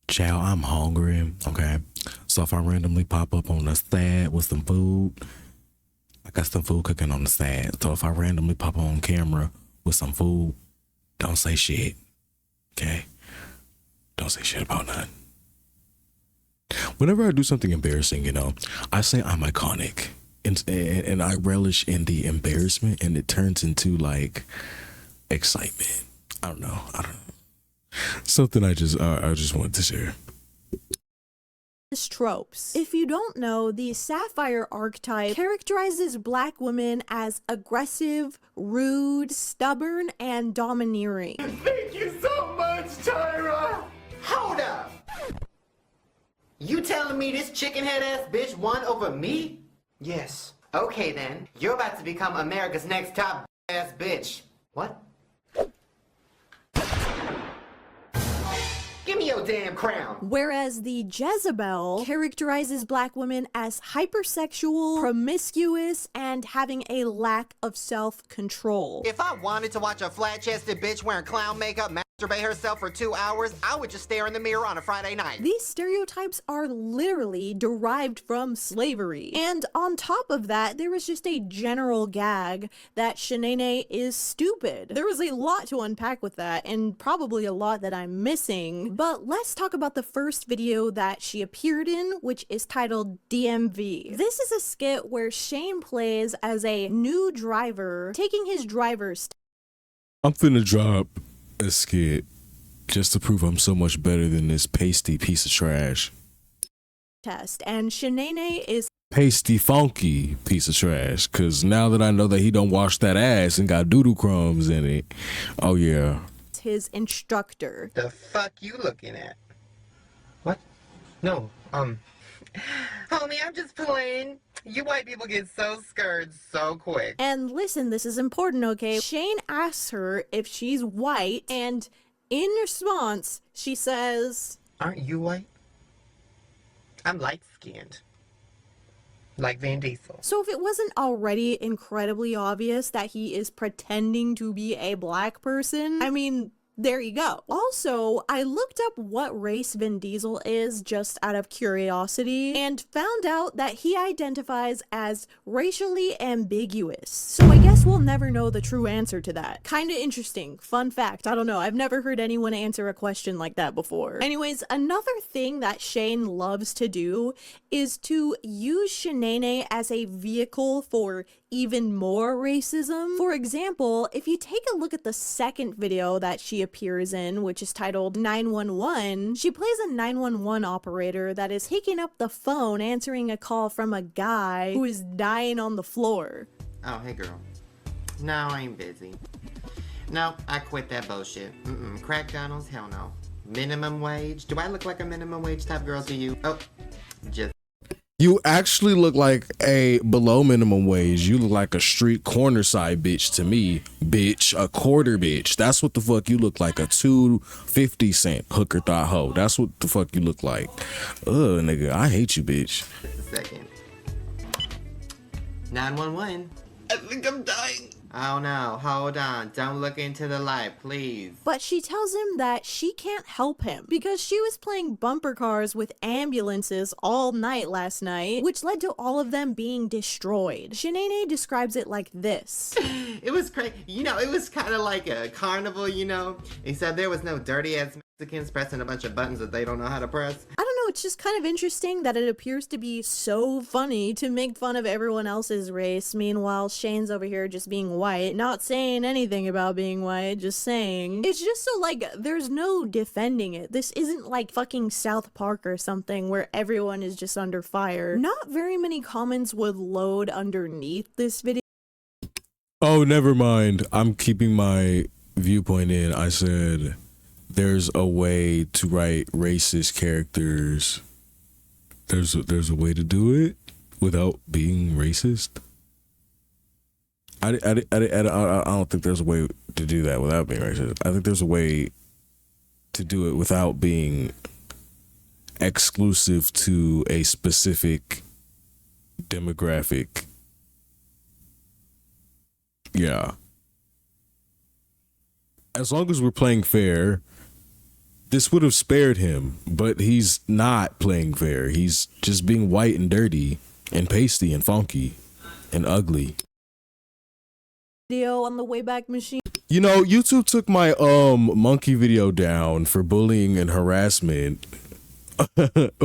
Chow, I'm hungry, okay? So if I randomly pop up on the side with some food, I got some food cooking on the side. So if I randomly pop on camera with some food, don't say shit, okay? Don't say shit about nothing. Whenever I do something embarrassing, you know, I say I'm iconic. And I relish in the embarrassment, and it turns into, like, excitement. I don't know. Something I just wanted to share.
Tropes. If you don't know, the Sapphire archetype characterizes black women as aggressive, rude, stubborn, and domineering.
Thank you so much, Tyra! Hold up! You telling me this chicken head ass bitch won over me? Yes. Okay then, you're about to become America's next top ass bitch. What? Give me your damn crown.
Whereas the Jezebel characterizes black women as hypersexual, promiscuous, and having a lack of self-control.
If I wanted to watch a flat-chested bitch wearing clown makeup masturbate herself for 2 hours, I would just stare in the mirror on a Friday night.
These stereotypes are literally derived from slavery. And on top of that, there was just a general gag that Shanae is stupid. There was a lot to unpack with that, and probably a lot that I'm missing. But let's talk about the first video that she appeared in, which is titled DMV. This is a skit where Shane plays as a new driver taking his driver's
I'm finna drop a skit just to prove I'm so much better than this pasty piece of trash.
test, and Shanae is
Pasty funky piece of trash, cause now that I know that he don't wash that ass and got doodle crumbs in it, oh yeah,
his instructor.
The fuck you looking at? What? No, homie, I'm just playing. You white people get so scared so quick.
And listen, this is important, okay? Shane asks her if she's white, and in response, she says,
"Aren't you white? I'm light-skinned. Like Van Diesel."
So if it wasn't already incredibly obvious that he is pretending to be a black person, I mean, there you go. Also, I looked up what race Vin Diesel is just out of curiosity and found out that he identifies as racially ambiguous. So I guess we'll never know the true answer to that. Kinda interesting. Fun fact. I don't know. I've never heard anyone answer a question like that before. Anyways, another thing that Shane loves to do is to use Shanae as a vehicle for even more racism. For example, if you take a look at the second video that she appears in, which is titled 911, she plays a 911 operator that is picking up the phone answering a call from a guy who is dying on the floor.
Oh, hey girl. No, I ain't busy. No, I quit that bullshit. Crack Donald's? Hell no. Minimum wage? Do I look like a minimum wage type girl to you? Oh, just.
You actually look like a below minimum wage. You look like a street corner side bitch to me, bitch. A quarter bitch. That's what the fuck you look like. A 2.50 hooker thought hoe. That's what the fuck you look like. Ugh, nigga, I hate you, bitch.
Just a second. 911. I think I'm dying. Oh no, hold on. Don't look into the light, please.
But she tells him that she can't help him because she was playing bumper cars with ambulances all night last night, which led to all of them being destroyed. Shanae describes it like this.
It was crazy. You know, it was kind of like a carnival, you know? Except there was no dirty-ass Mexicans pressing a bunch of buttons that they don't know how to press.
I don't know, it's just kind of interesting that it appears to be so funny to make fun of everyone else's race. Meanwhile, Shane's over here just being white, not saying anything about being white, just saying. It's just so, like, there's no defending it. This isn't like fucking South Park or something where everyone is just under fire. Not very many comments would load underneath this video.
Oh, never mind. I'm keeping my viewpoint in. I said there's a way to write racist characters. There's a way to do it without being racist. I don't think there's a way to do that without being racist. I think there's a way to do it without being exclusive to a specific demographic. Yeah. As long as we're playing fair, this would have spared him, but he's not playing fair. He's just being white and dirty and pasty and funky and ugly.
Video on the Wayback Machine.
You know, YouTube took my monkey video down for bullying and harassment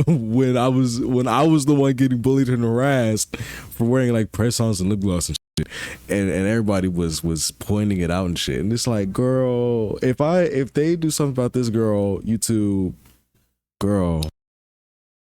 when I was the one getting bullied and harassed for wearing like press-ons and lip gloss and shit. And everybody was pointing it out and shit. And it's like, girl, if they do something about this girl, YouTube, girl.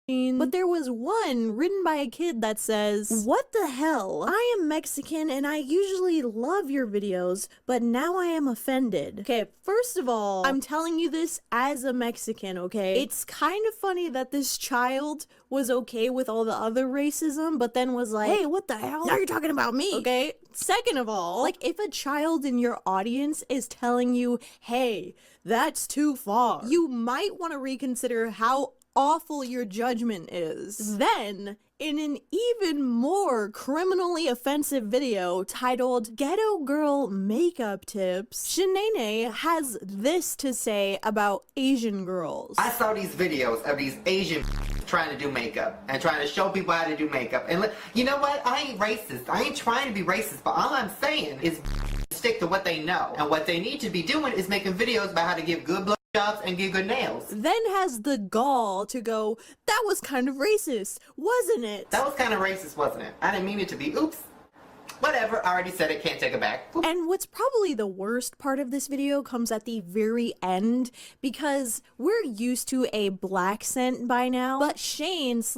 But there was one written by a kid that says, "What the hell? I am Mexican and I usually love your videos, but now I am offended." Okay, first of all, I'm telling you this as a Mexican, okay? It's kind of funny that this child was okay with all the other racism, but then was like, "Hey, what the hell? Now you're talking about me." Okay? Second of all, like, if a child in your audience is telling you, "Hey, that's too far," you might want to reconsider how awful your judgment is. Then, in an even more criminally offensive video titled Ghetto Girl Makeup Tips, Shanae has this to say about Asian girls.
I saw these videos of these Asian trying to do makeup and trying to show people how to do makeup. And you know what? I ain't racist. I ain't trying to be racist, but all I'm saying is stick to what they know. And what they need to be doing is making videos about how to give good blood jobs and get good nails.
Then has the gall to go, "That was kind of racist, wasn't it?"
That was kind of racist, wasn't it? I didn't mean it to be. Oops. Whatever, I already said it, can't take it back. Oops.
And what's probably the worst part of this video comes at the very end, because we're used to a black scent by now, but Shane/Shanae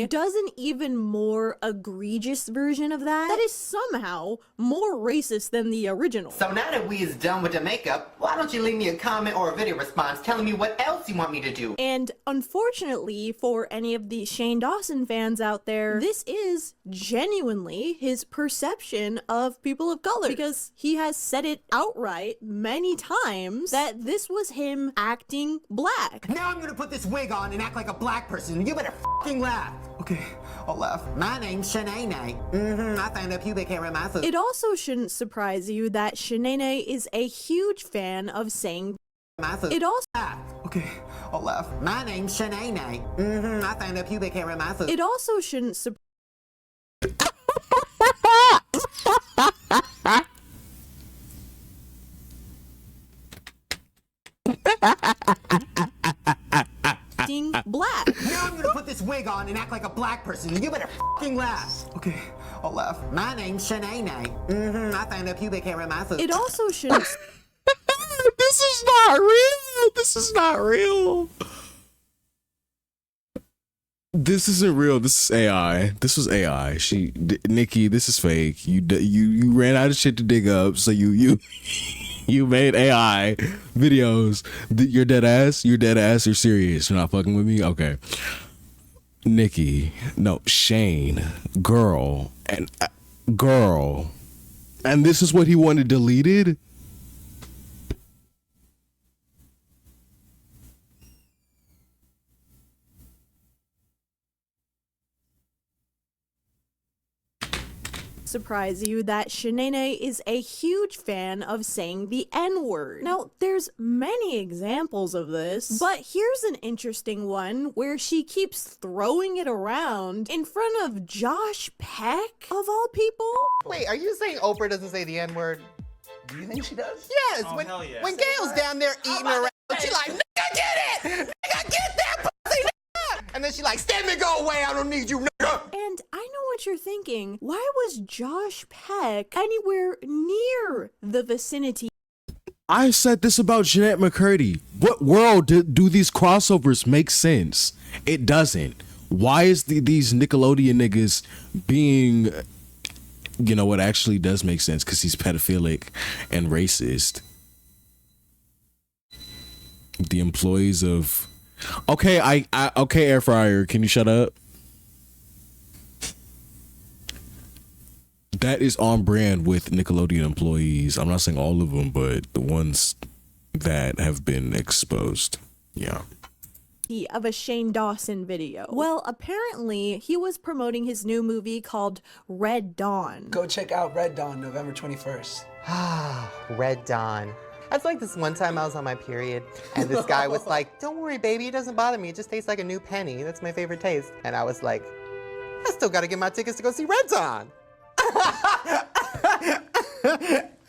does an even more egregious version of that is somehow more racist than the original.
So now that we is done with the makeup, why don't you leave me a comment or a video response telling me what else you want me to do?
And unfortunately for any of the Shane Dawson fans out there, this is genuinely his perception of people of color, because he has said it outright many times that this was him acting black.
Now I'm gonna put this wig on and act like a black person. You better f***ing laugh. Okay, I'll laugh. My name's Shanae. I found a pubic hair in my foot.
It also shouldn't surprise you that Shanae is a huge fan of saying it also.
Okay, I'll laugh. My name's Shanae. I found a pubic hair in my foot.
It also shouldn't surprise black.
Now I'm gonna put this wig on and act like a black person. You better f***ing laugh. Okay, I'll laugh. My name's Shanae. I found a pubic hair in my foot.
It also shouldn't.
This is not real. This is not real. This isn't real. This is AI. This was AI. Nikki, this is fake. You ran out of shit to dig up, so you made AI videos. You're dead ass. You're dead ass. You're serious. You're not fucking with me. Okay. Nikki, no, Shane, girl, and this is what he wanted deleted.
surprise you that Shanae is a huge fan of saying the N-word. Now, there's many examples of this, but here's an interesting one where she keeps throwing it around in front of Josh Peck, of all people.
Wait, are you saying Oprah doesn't say the N-word?
Do you think she does?
Yes, when Gail's down there eating around, she like, nigga, get it! Nigga, get that pussy, nigga! And then she like, stand me, go away, I don't need you, nigga!
And I know what you're thinking. Why was Josh Peck anywhere near the vicinity?
I said this about Jeanette McCurdy. What world do these crossovers make sense? It doesn't. Why is these Nickelodeon niggas being... You know what actually does make sense, because he's pedophilic and racist. The employees of... Okay, okay, Air Fryer, can you shut up? That is on brand with Nickelodeon employees. I'm not saying all of them, but the ones that have been exposed. Yeah.
Of a Shane Dawson video. Well, apparently he was promoting his new movie called Red Dawn.
Go check out Red Dawn, November 21st.
Ah, Red Dawn. That's like this one time I was on my period, and this guy was like, don't worry, baby, it doesn't bother me. It just tastes like a new penny. That's my favorite taste. And I was like, I still gotta get my tickets to go see Red Dawn.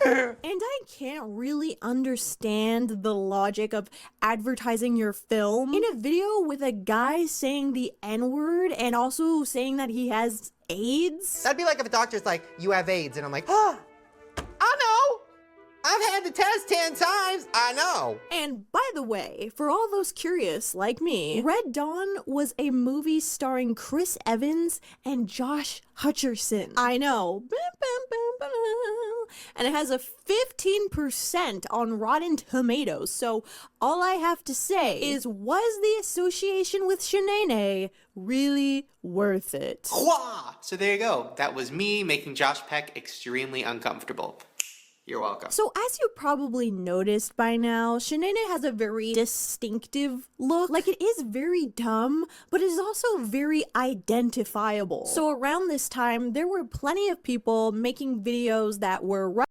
And I can't really understand the logic of advertising your film in a video with a guy saying the N-word and also saying that he has AIDS.
That'd be like if a doctor's like, you have AIDS, and I'm like, I know. I've had the test 10 times. I know.
And by the way, for all those curious like me, Red Dawn was a movie starring Chris Evans and Josh Hutcherson. I know. And it has a 15% on Rotten Tomatoes. So all I have to say is, was the association with Shanae really worth it?
So there you go. That was me making Josh Peck extremely uncomfortable. You're welcome.
So as you probably noticed by now, Shanae has a very distinctive look. Like, it is very dumb, but it is also very identifiable. So around this time, there were plenty of people making videos that were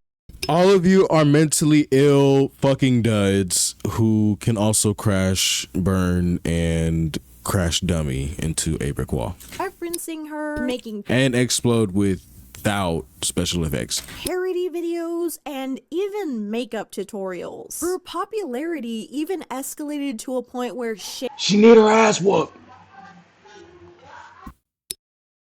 all of you are mentally ill fucking duds who can also crash, burn, and crash dummy into a brick wall.
referencing her, making
and explode without special effects.
Parody videos, and even makeup tutorials. Her popularity even escalated to a point where she
need her ass whooped.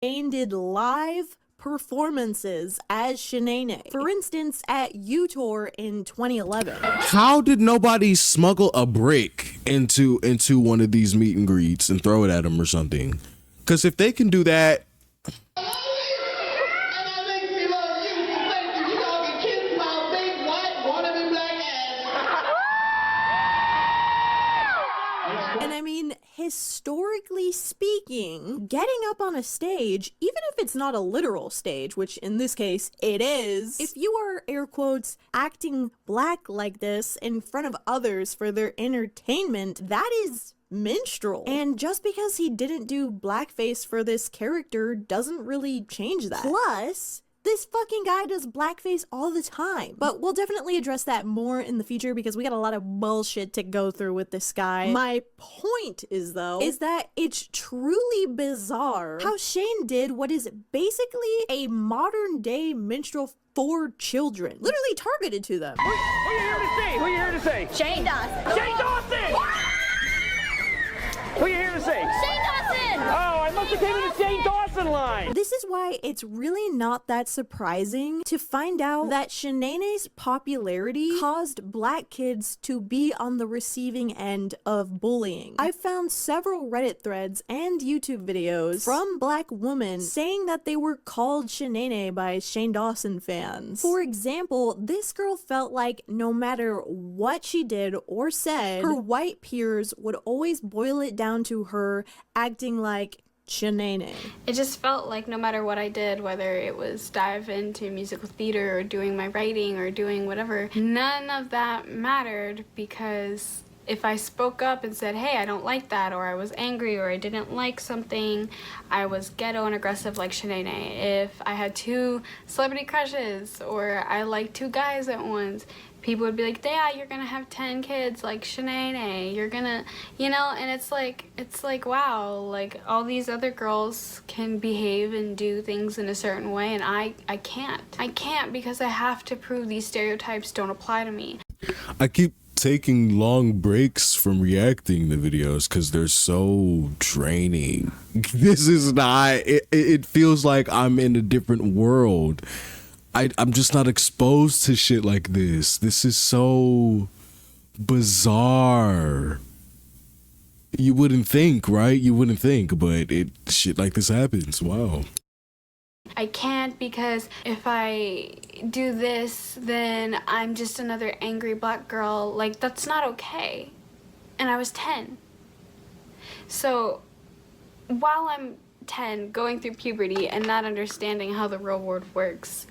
Shane did live performances as Shanae. For instance, at U-Tour in 2011.
How did nobody smuggle a brick into one of these meet and greets and throw it at him or something? Because if they can do that.
And I mean, historically speaking, getting up on a stage, even if it's not a literal stage, which in this case it is, if you are, air quotes, acting black like this in front of others for their entertainment, that is minstrel. And just because he didn't do blackface for this character doesn't really change that. Plus, this fucking guy does blackface all the time. But we'll definitely address that more in the future because we got a lot of bullshit to go through with this guy. My point is, though, is that it's truly bizarre how Shane did what is basically a modern day minstrel for children. Literally targeted to them.
Who you here to see? Who you here to see?
Shane Dawson.
Shane Dawson! Who you here to see?
Shane Dawson!
Oh, I must have came in the Shane Dawson line.
This is why it's really not that surprising to find out that Shanae's popularity caused black kids to be on the receiving end of bullying. I found several Reddit threads and YouTube videos from black women saying that they were called Shanae by Shane Dawson fans. For example, this girl felt like no matter what she did or said, her white peers would always boil it down to her acting like Shanae.
It just felt like no matter what I did, whether it was dive into musical theater or doing my writing or doing whatever, none of that mattered because If I spoke up and said, hey, I don't like that, or I was angry, or I didn't like something, I was ghetto and aggressive like Shanae. If I had 2 celebrity crushes, or I liked 2 guys at once, people would be like, yeah, you're gonna have 10 kids like Shanae, you're gonna, you know, and it's like, wow, like all these other girls can behave and do things in a certain way, and I can't. I can't because I have to prove these stereotypes don't apply to me.
I keep taking long breaks from reacting to videos because they're so draining. This is not, it feels like I'm in a different world. I'm just not exposed to shit like this. This is so bizarre. You wouldn't think, right? You wouldn't think, but shit like this happens. Wow.
I can't because if I do this, then I'm just another angry black girl. Like, that's not okay. And I was 10. So while I'm 10, going through puberty and not understanding how the real world works,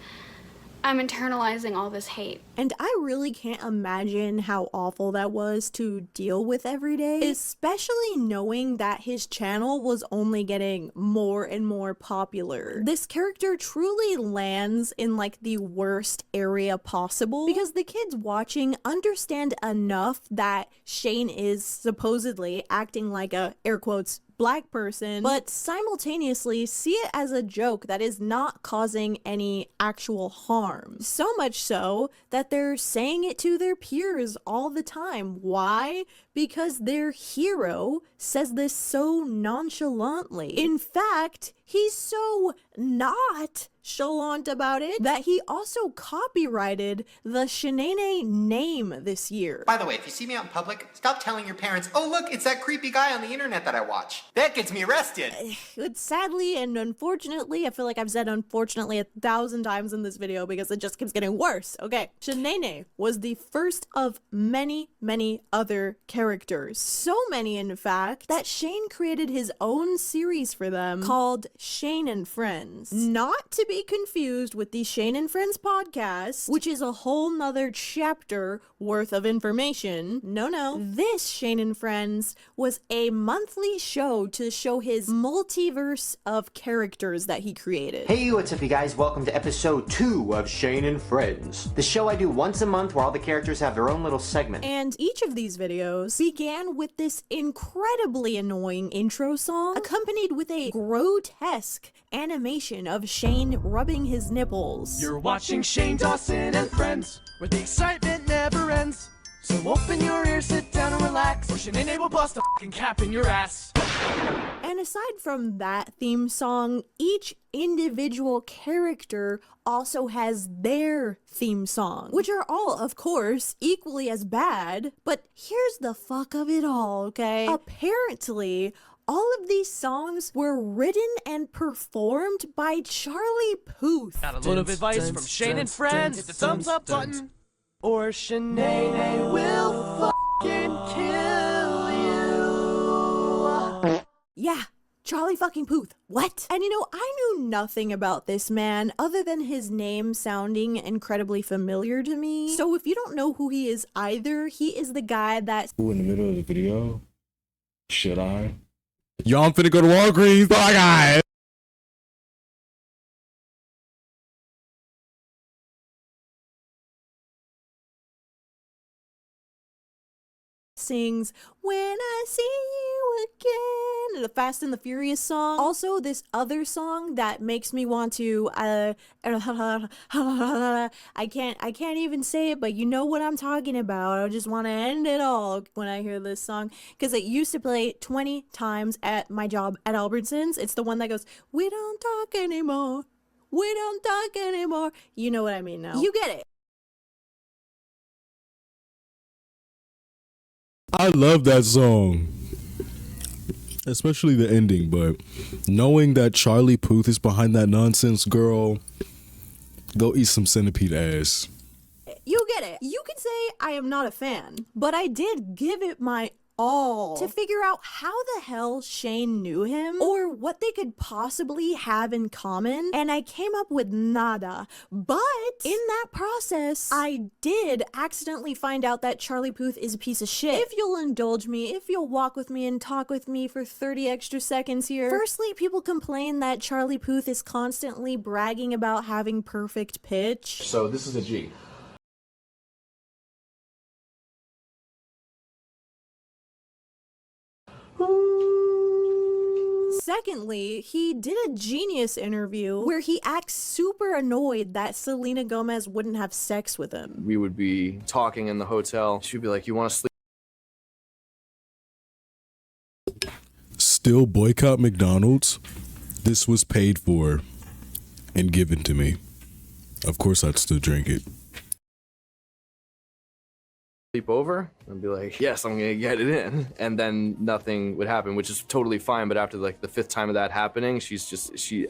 I'm internalizing all this hate.
And I really can't imagine how awful that was to deal with every day, especially knowing that his channel was only getting more and more popular. This character truly lands in like the worst area possible because the kids watching understand enough that Shane is supposedly acting like a, air quotes, black person, but simultaneously see it as a joke that is not causing any actual harm. So much so that they're saying it to their peers all the time. Why? Because their hero says this so nonchalantly. In fact, he's so not chalant about it that he also copyrighted the Shanae name this year.
By the way, if you see me out in public, stop telling your parents, oh look, it's that creepy guy on the internet that I watch. That gets me arrested.
Sadly and unfortunately, I feel like I've said unfortunately 1,000 times in this video because it just keeps getting worse. Okay, Shanae was the first of many, many other characters. So many, in fact, that Shane created his own series for them called Shane and Friends. Not to be confused with the Shane and Friends podcast, which is a whole nother chapter worth of information. No. This Shane and Friends was a monthly show to show his multiverse of characters that he created.
Hey, what's up you guys? Welcome to episode 2 of Shane and Friends. The show I do once a month where all the characters have their own little segment.
And each of these videos began with this incredibly annoying intro song accompanied with a grotesque animation of Shane rubbing his nipples.
You're watching Shane, Dawson, and Friends, where the excitement never ends. So open your ears, sit down and relax, or Shanae will bust a fucking cap in your ass.
And aside from that theme song, each individual character also has their theme song, which are all, of course, equally as bad. But here's the fuck of it all, okay? Apparently, all of these songs were written and performed by Charlie Puth.
Got a little bit of advice from Shane and Friends. Hit the thumbs up button, or Shanae will fucking kill you.
Yeah, Charlie fucking Puth. What? And you know, I knew nothing about this man other than his name sounding incredibly familiar to me. So if you don't know who he is either, he is the guy that...
Who in the middle of the video? Should I? Yo, I'm finna go to Walgreens. Bye, guys.
sings When I See You Again, the Fast and the Furious song. Also, this other song that makes me want to I can't even say it, but you know what I'm talking about. I just want to end it all when I hear this song, because it used to play 20 times at my job at Albertsons. It's the one that goes, we don't talk anymore, we don't talk anymore. You know what I mean now. You get it.
I love that song, especially the ending, but knowing that Charlie Puth is behind that nonsense, girl, go eat some centipede ass.
You get it. You could say I am not a fan, but I did give it my all to figure out how the hell Shane knew him or what they could possibly have in common, and I came up with nada. But in that process, I did accidentally find out that Charlie Puth is a piece of shit. If you'll indulge me, if you'll walk with me and talk with me for 30 extra seconds here. Firstly, people complain that Charlie Puth is constantly bragging about having perfect pitch.
So this is a G.
Secondly, he did a Genius interview where he acts super annoyed that Selena Gomez wouldn't have sex with him.
We would be talking in the hotel. She'd be like, "You want to sleep?"
Still boycott McDonald's? This was paid for and given to me. Of course I'd still drink it.
Sleep over and be like, yes, I'm gonna get it in, and then nothing would happen, which is totally fine. But after like the 5th time of that happening,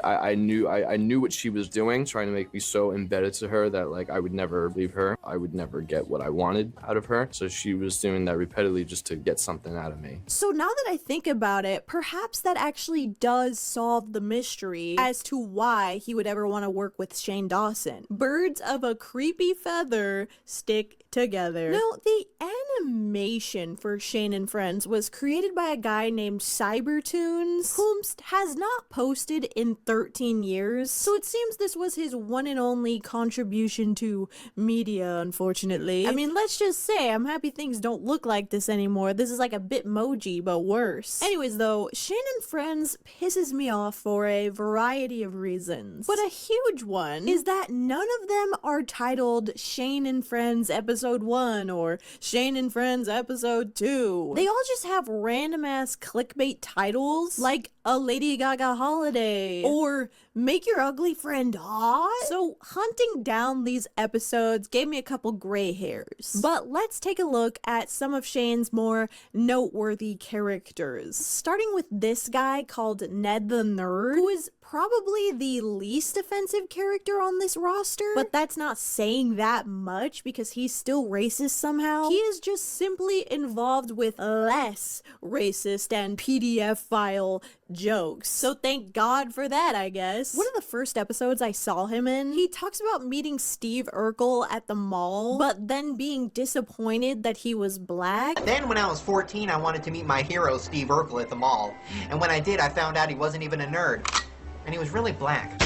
I knew what she was doing, trying to make me so embedded to her that like I would never leave her. I would never get what I wanted out of her. So she was doing that repeatedly just to get something out of me.
So now that I think about it, perhaps that actually does solve the mystery as to why he would ever want to work with Shane Dawson. Birds of a creepy feather stick together. Now, the animation for Shane and Friends was created by a guy named Cybertoons, whom has not posted in 13 years. So it seems this was his one and only contribution to media, unfortunately. I mean, let's just say I'm happy things don't look like this anymore. This is like a Bitmoji, but worse. Anyways, though, Shane and Friends pisses me off for a variety of reasons. But a huge one is that none of them are titled Shane and Friends Episode 1 or Shane and Friends Episode 2. They all just have random ass clickbait titles like A Lady Gaga Holiday or Make Your Ugly Friend Hot. So hunting down these episodes gave me a couple gray hairs. But let's take a look at some of Shane's more noteworthy characters. Starting with this guy called Ned the Nerd, who is probably the least offensive character on this roster, but that's not saying that much because he's still racist somehow. He is just simply involved with less racist and PDF file jokes. So thank God for that, I guess. One of the first episodes I saw him in, he talks about meeting Steve Urkel at the mall, but then being disappointed that he was black.
Then when I was 14, I wanted to meet my hero, Steve Urkel, at the mall. And when I did, I found out he wasn't even a nerd. And he was really black.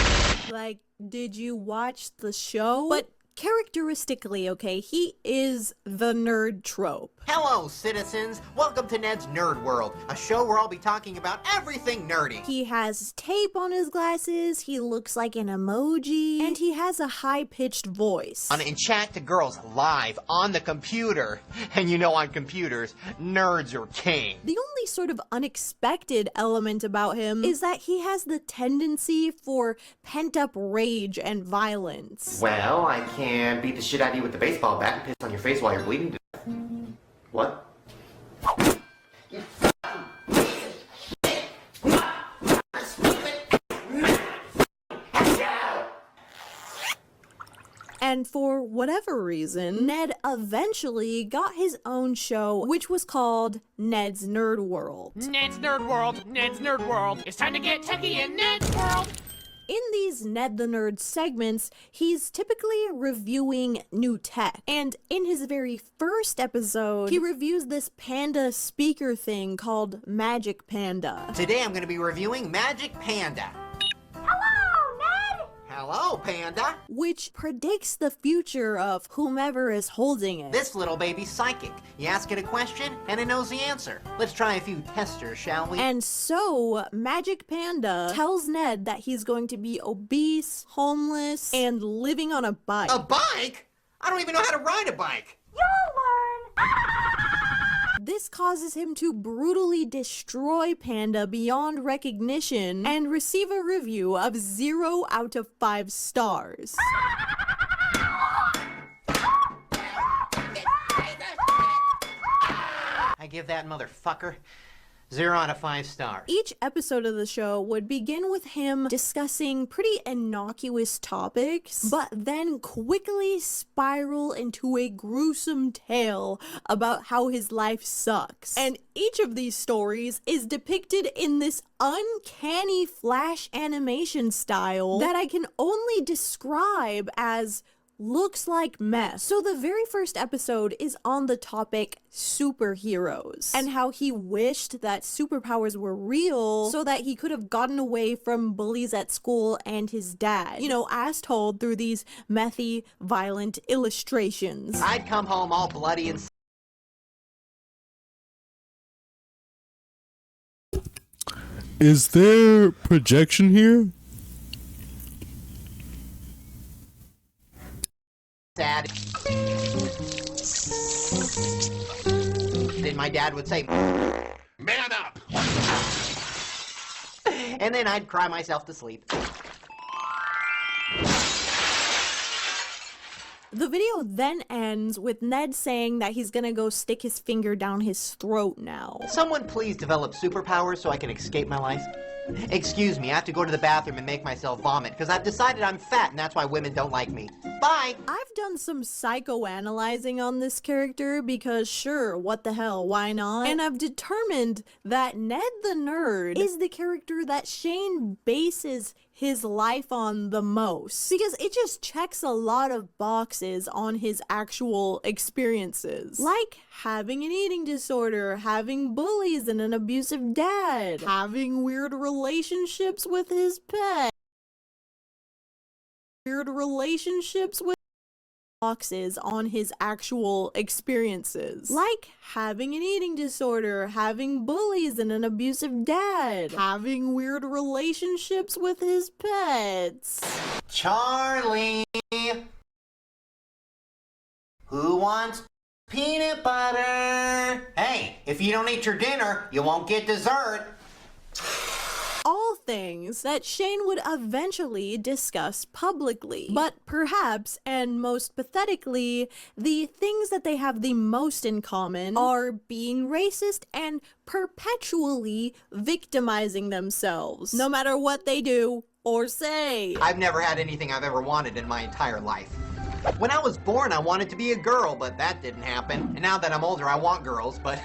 Like, did you watch the show? But characteristically, okay, he is the nerd trope.
Hello, citizens. Welcome to Ned's Nerd World, a show where I'll be talking about everything nerdy.
He has tape on his glasses, he looks like an emoji, and he has a high-pitched voice.
And chat to girls live on the computer. And you know, on computers, nerds are king.
The only sort of unexpected element about him is that he has the tendency for pent-up rage and violence.
Well, I can beat the shit out of you with the baseball bat and piss on your face while you're bleeding to death. What?
And for whatever reason, Ned eventually got his own show, which was called Ned's Nerd World.
Ned's Nerd World, Ned's Nerd World. It's time to get techie in Ned's World.
In these Ned the Nerd segments, he's typically reviewing new tech. And in his very first episode, he reviews this panda speaker thing called Magic Panda.
Today I'm going to be reviewing Magic Panda. Hello, Panda.
Which predicts the future of whomever is holding it.
This little baby's psychic. You ask it a question, and it knows the answer. Let's try a few testers, shall we?
And so, Magic Panda tells Ned that he's going to be obese, homeless, and living on a bike.
A bike? I don't even know how to ride a bike.
You'll learn! This causes him to brutally destroy Panda beyond recognition and receive a review of 0 out of 5 stars.
I give that motherfucker 0 out of 5 stars.
Each episode of the show would begin with him discussing pretty innocuous topics, but then quickly spiral into a gruesome tale about how his life sucks. And each of these stories is depicted in this uncanny flash animation style that I can only describe as looks like mess. So the very first episode is on the topic superheroes and how he wished that superpowers were real so that he could have gotten away from bullies at school and his dad, you know, as told through these methy, violent illustrations.
I'd come home all bloody and
Is there projection here?
sad. Then my dad would say, "Man up!" And then I'd cry myself to sleep.
The video then ends with Ned saying that he's gonna go stick his finger down his throat now.
Someone please develop superpowers so I can escape my life. Excuse me, I have to go to the bathroom and make myself vomit because I've decided I'm fat and that's why women don't like me. Bye!
I've done some psychoanalyzing on this character because sure, what the hell, why not? And I've determined that Ned the Nerd is the character that Shane bases his life on the most because it just checks a lot of boxes on his actual experiences, like having an eating disorder, having bullies and an abusive dad, having weird relationships with his pet, boxes on his actual experiences, like having an eating disorder, having bullies and an abusive dad, having weird relationships with his pets.
Charlie! Who wants peanut butter? Hey, if you don't eat your dinner, you won't get dessert.
All things that Shane would eventually discuss publicly. But perhaps, and most pathetically, the things that they have the most in common are being racist and perpetually victimizing themselves, no matter what they do or say.
I've never had anything I've ever wanted in my entire life. When I was born, I wanted to be a girl, but that didn't happen. And now that I'm older, I want girls, but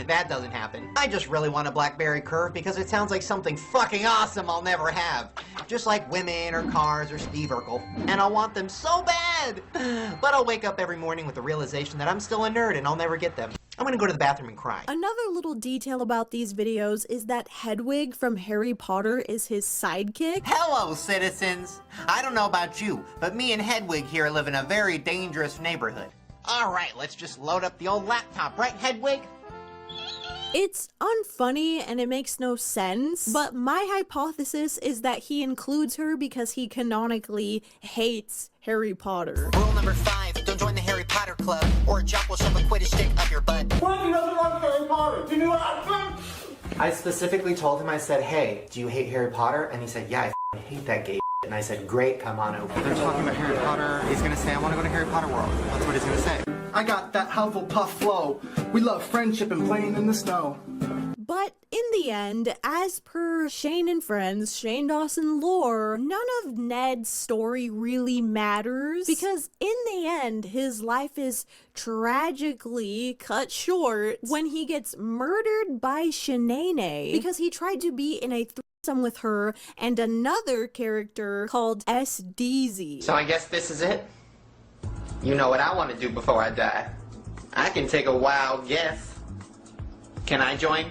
that doesn't happen. I just really want a BlackBerry Curve because it sounds like something fucking awesome I'll never have. Just like women or cars or Steve Urkel. And I want them so bad! But I'll wake up every morning with the realization that I'm still a nerd and I'll never get them. I'm gonna go to the bathroom and cry.
Another little detail about these videos is that Hedwig from Harry Potter is his sidekick.
Hello, citizens! I don't know about you, but me and Hedwig here live in a very dangerous neighborhood. Alright, let's just load up the old laptop, right, Hedwig?
It's unfunny and it makes no sense, but my hypothesis is that he includes her because he canonically hates Harry Potter.
Rule number 5, don't join the Harry Potter club, or a jock will shove a Quidditch stick up your butt.
What if he doesn't like Harry Potter? Do you know what I
I specifically told him, I said, hey, do you hate Harry Potter? And he said, yeah, I hate that gay And I said, great, come on over. They're talking about Harry Potter. He's gonna say, I wanna go to Harry Potter World. That's what he's gonna say.
I got that Hufflepuff flow. We love friendship and playing in the snow.
But in the end, as per Shane and Friends, Shane Dawson lore, none of Ned's story really matters because in the end, his life is tragically cut short when he gets murdered by Shanae because he tried to be in a threesome with her and another character called SDZ.
So I guess this is it? You know what I want to do before I die. I can take a wild guess. Can I join?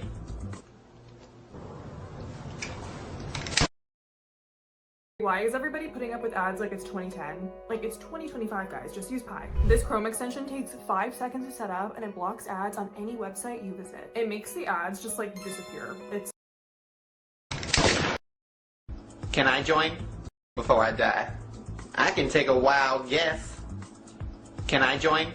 Why is everybody putting up with ads like it's 2010? Like, it's 2025, guys. Just use Pi. This Chrome extension takes 5 seconds to set up, and it blocks ads on any website you visit. It makes the ads just, like, disappear. It's...
Can I join? Before I die. I can take a wild guess. Can I join?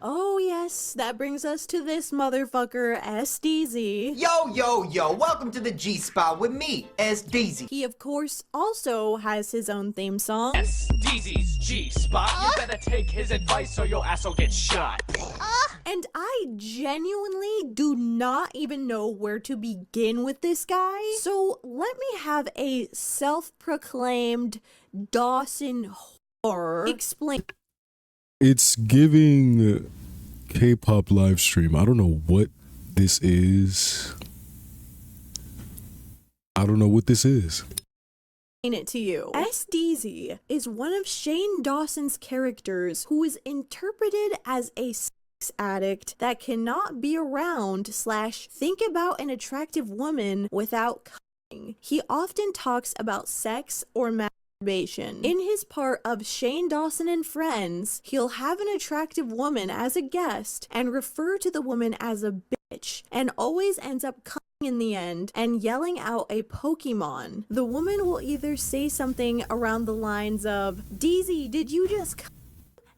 Oh yes, that brings us to this motherfucker, SDZ.
Yo, welcome to the G-Spot with me, SDZ.
He, of course, also has his own theme song.
SDZ's G-Spot. You better take his advice or your ass will get shot.
And I genuinely do not even know where to begin with this guy. So let me have a self-proclaimed Dawson whore explain.
It's giving K-pop live stream. I don't know what this is. I don't know what this is.
It to you. SDZ is one of Shane Dawson's characters who is interpreted as a sex addict that cannot be around / think about an attractive woman without coming. He often talks about sex or masturbation. In his part of Shane Dawson and Friends, he'll have an attractive woman as a guest and refer to the woman as a bitch, and always ends up coming in the end and yelling out a Pokemon. The woman will either say something around the lines of, "DZ, did you just come?"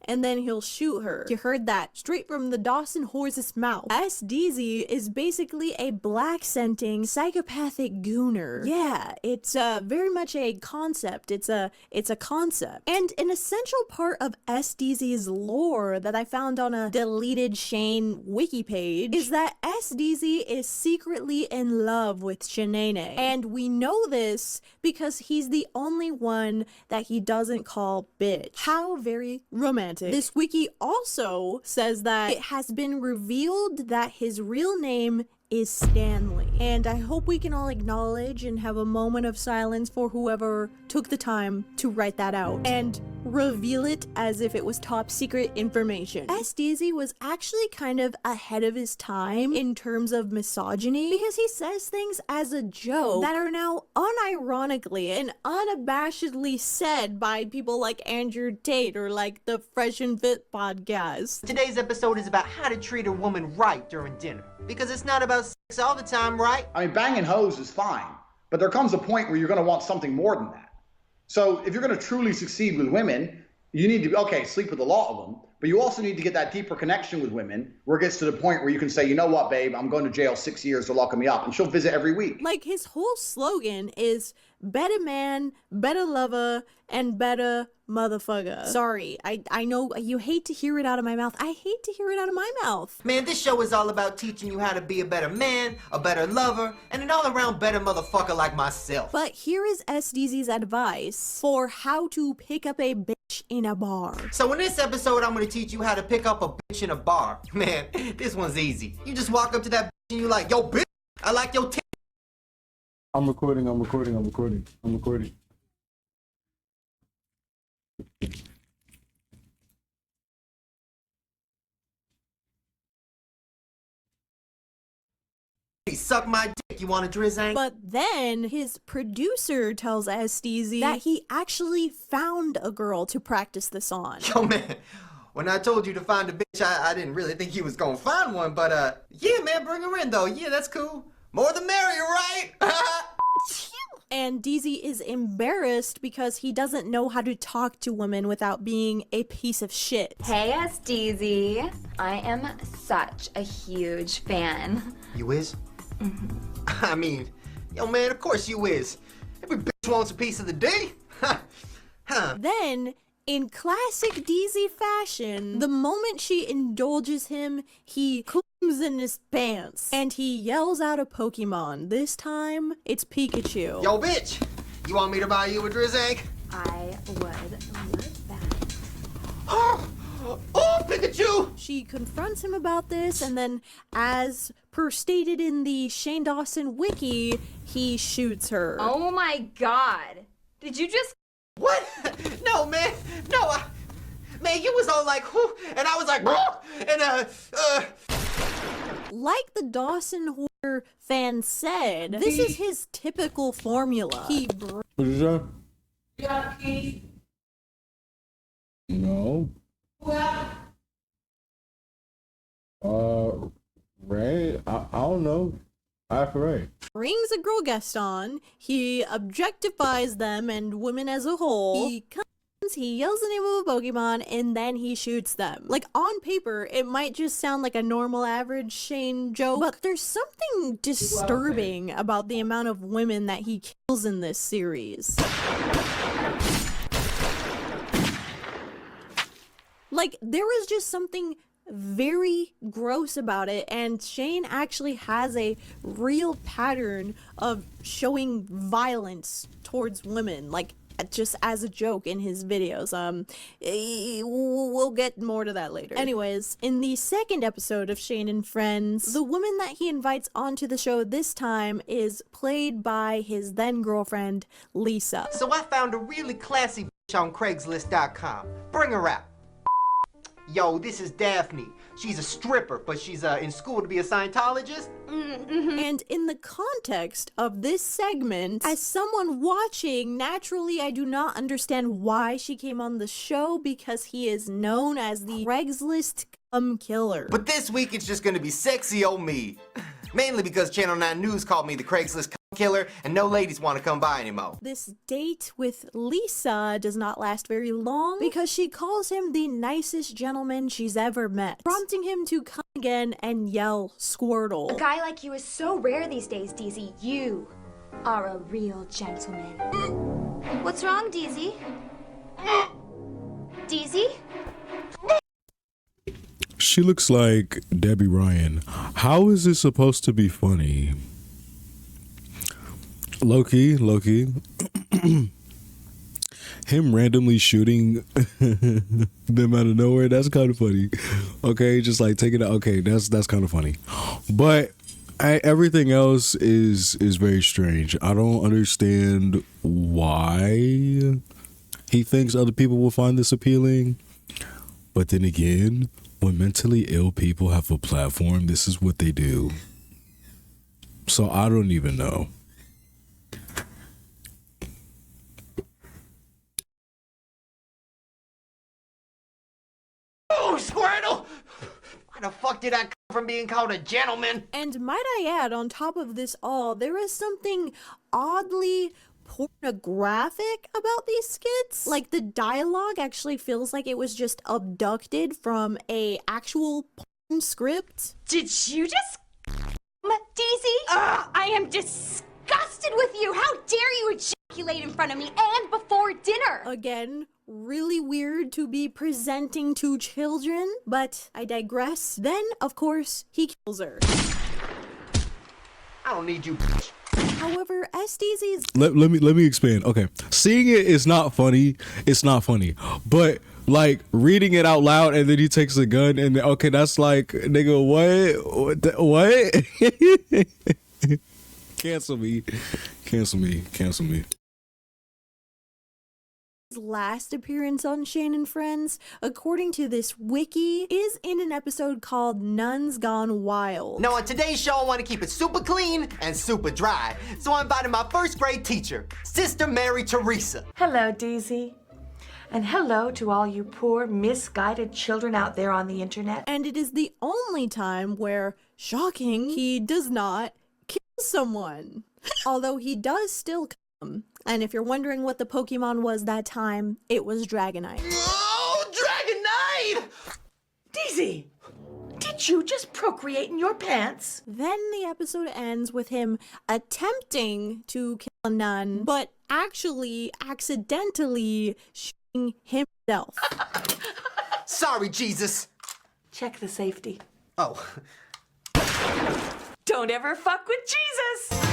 And then he'll shoot her. You heard that straight from the Dawson horse's mouth. SDZ is basically a black-scenting psychopathic gooner. Yeah, it's very much a concept. It's a concept. And an essential part of SDZ's lore that I found on a deleted Shane wiki page is that SDZ is secretly in love with Shanae. And we know this because he's the only one that he doesn't call bitch. How very romantic. This wiki also says that it has been revealed that his real name is Stanley. And I hope we can all acknowledge and have a moment of silence for whoever took the time to write that out and reveal it as if it was top secret information. SDZ was actually kind of ahead of his time in terms of misogyny because he says things as a joke that are now unironically and unabashedly said by people like Andrew Tate or like the Fresh and Fit podcast.
Today's episode is about how to treat a woman right during dinner. Because it's not about sex all the time, right?
I mean, banging hoes is fine, but there comes a point where you're going to want something more than that. So if you're going to truly succeed with women, you need to, okay, sleep with a lot of them, but you also need to get that deeper connection with women where it gets to the point where you can say, you know what, babe, I'm going to jail 6 years for locking me up, and she'll visit every week.
Like, his whole slogan is better man, better lover, and better motherfucker. Sorry, I know you hate to hear it out of my mouth. I hate to hear it out of my mouth.
Man, this show is all about teaching you how to be a better man, a better lover, and an all-around better motherfucker like myself.
But here is SDZ's advice for how to pick up a bitch in a bar.
So in this episode, I'm gonna teach you how to pick up a bitch in a bar. Man, this one's easy. You just walk up to that bitch and you like, yo, bitch, I like your titty.
I'm recording.
Suck my dick, you want a drizzang?
But then his producer tells SDZ that he actually found a girl to practice this on.
Yo, man, when I told you to find a bitch, I didn't really think you was gonna find one, but yeah, man, bring her in though. Yeah, that's cool. More the merrier, right?
And DZ is embarrassed because he doesn't know how to talk to women without being a piece of shit.
Hey SDZ, I am such a huge fan.
You is? Mm-hmm. I mean, yo man, of course you is. Every bitch wants a piece of the D.
Then, in classic DZ fashion, the moment she indulges him, he comes in his pants and he yells out a Pokemon. This time, it's Pikachu.
Yo bitch, you want me to buy you a drizzang?
I would love that.
Oh, Pikachu!
She confronts him about this, and then, as per stated in the Shane Dawson wiki, he shoots her.
Oh my god. Did you just...
What? No, man. No, man, you was all like, whoo, and I was like, and
Like the Dawson horror fan said, this is his typical formula. He
What is that?
You got a key?
No. Ray? I don't know. Ray.
Brings a girl guest on, he objectifies them and women as a whole, he comes he yells the name of a Pokemon and then he shoots them. Like, on paper, it might just sound like a normal average Shane joke, but there's something disturbing about the amount of women that he kills in this series. Like, there was just something very gross about it, and Shane actually has a real pattern of showing violence towards women, like, just as a joke in his videos. We'll get more to that later. Anyways, in the second episode of Shane and Friends, the woman that he invites onto the show this time is played by his then girlfriend, Lisa.
So I found a really classy bitch on Craigslist.com. Bring her out. Yo, this is Daphne. She's a stripper, but she's in school to be a Scientologist.
And in the context of this segment, as someone watching, naturally I do not understand why she came on the show, because he is known as the Craigslist cum killer.
But this week it's just gonna be sexy old me. Mainly because Channel 9 News called me the Craigslist killer and no ladies want to come by anymore.
This date with Lisa does not last very long because she calls him the nicest gentleman she's ever met, prompting him to come again and yell Squirtle.
A guy like you is so rare these days, DZ. You are a real gentleman. What's wrong, DZ? DZ?
She looks like Debbie Ryan. How is this supposed to be funny? Loki. Him randomly shooting them out of nowhere, that's kind of funny. Okay, just like take it out. Okay, that's kind of funny. But everything else is very strange. I don't understand why he thinks other people will find this appealing. But then again, when mentally ill people have a platform, this is what they do. So I don't even know.
Oh, Squirtle! Why the fuck did I come from being called a gentleman?
And might I add, on top of this all, there is something oddly pornographic about these skits. Like, the dialogue actually feels like it was just abducted from a actual porn script.
Did you just DZ? I am disgusted with you. How dare you ejaculate in front of me and before dinner?
Again, really weird to be presenting to children, but I digress. Then, of course, he kills her.
I don't need you.
However, SDZ's...
Let me expand. Okay. Seeing it is not funny. It's not funny. But like reading it out loud and then he takes a gun and okay, that's like, nigga, what? Cancel me.
His last appearance on Shane and Friends, according to this wiki, is in an episode called Nuns Gone Wild.
Now on today's show, I want to keep it super clean and super dry. So I invited my first grade teacher, Sister Mary Teresa.
Hello, DZ. And hello to all you poor, misguided children out there on the internet.
And it is the only time where, shocking, he does not kill someone. Although he does still come. And if you're wondering what the Pokemon was that time, it was Dragonite.
Oh, Dragonite!
DZ, did you just procreate in your pants?
Then the episode ends with him attempting to kill a nun, but actually accidentally shooting himself.
Sorry, Jesus.
Check the safety.
Oh.
Don't ever fuck with Jesus!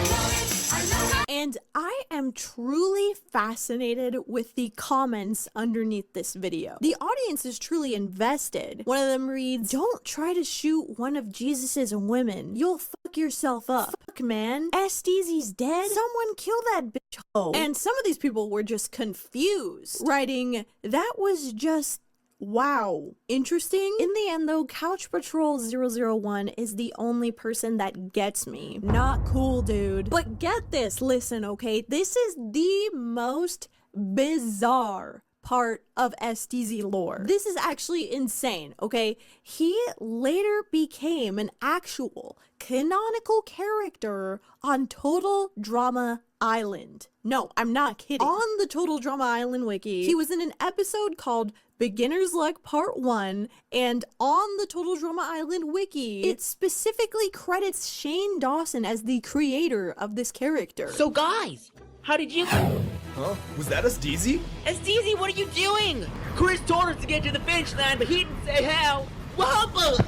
And I am truly fascinated with the comments underneath this video. The audience is truly invested. One of them reads, "Don't try to shoot one of Jesus's women. You'll fuck yourself up. Fuck, man. SDZ's dead? Someone kill that bitch hoe." And some of these people were just confused, writing, "That was just wow. Interesting." In the end though, Couch Patrol 001 is the only person that gets me. Not cool, dude. But get this, listen, okay? This is the most bizarre part of SDZ lore. This is actually insane, okay? He later became an actual canonical character on Total Drama Island. No, I'm not kidding. On the Total Drama Island wiki, he was in an episode called Beginner's Luck Part 1, and on the Total Drama Island wiki, it specifically credits Shane Dawson as the creator of this character.
So guys, how did you...
Huh? Was that Steezy?
Steezy, what are you doing? Chris told us to get to the finish line, but he didn't say how. Wahapa!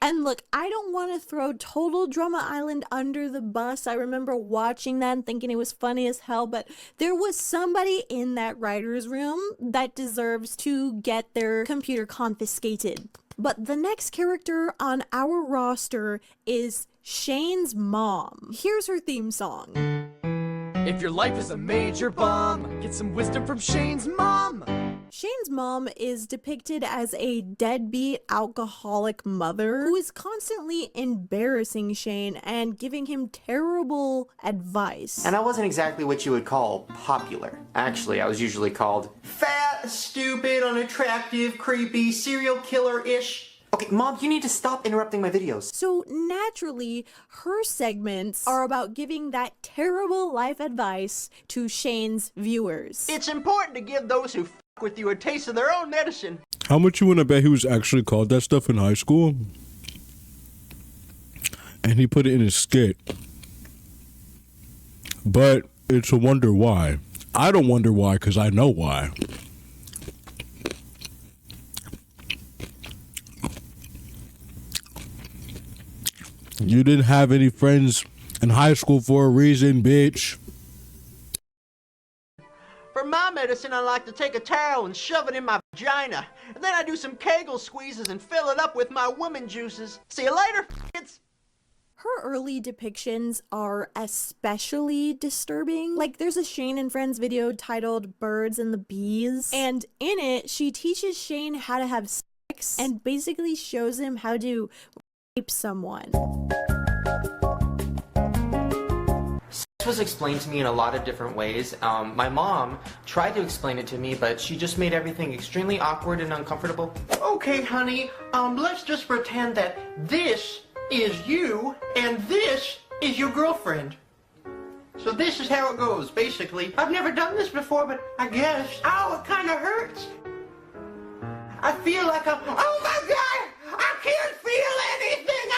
And look, I don't want to throw Total Drama Island under the bus. I remember watching that and thinking it was funny as hell, but there was somebody in that writer's room that deserves to get their computer confiscated. But the next character on our roster is Shane's mom. Here's her theme song.
If your life is a major bomb, get some wisdom from Shane's mom.
Shane's mom is depicted as a deadbeat alcoholic mother who is constantly embarrassing Shane and giving him terrible advice.
And I wasn't exactly what you would call popular. Actually, I was usually called fat, stupid, unattractive, creepy, serial killer-ish. Okay, Mom, you need to stop interrupting my videos.
So naturally, her segments are about giving that terrible life advice to Shane's viewers.
It's important to give those who f*** with you a taste of their own medicine.
How much you want to bet he was actually called that stuff in high school? And he put it in his skit. But it's a wonder why. I don't wonder why, because I know why. You didn't have any friends in high school for a reason, bitch.
For my medicine, I like to take a towel and shove it in my vagina. And then I do some Kegel squeezes and fill it up with my woman juices. See you later, kids.
Her early depictions are especially disturbing. Like, there's a Shane and Friends video titled Birds and the Bees, and in it, she teaches Shane how to have sex and basically shows him how to rape someone.
Sex was explained to me in a lot of different ways. My mom tried to explain it to me, but she just made everything extremely awkward and uncomfortable.
Okay, honey, let's just pretend that this is you and this is your girlfriend. So this is how it goes, basically. I've never done this before, but I guess. Ow, it kind of hurts. I feel like I'm... Oh my God! I can't feel anything!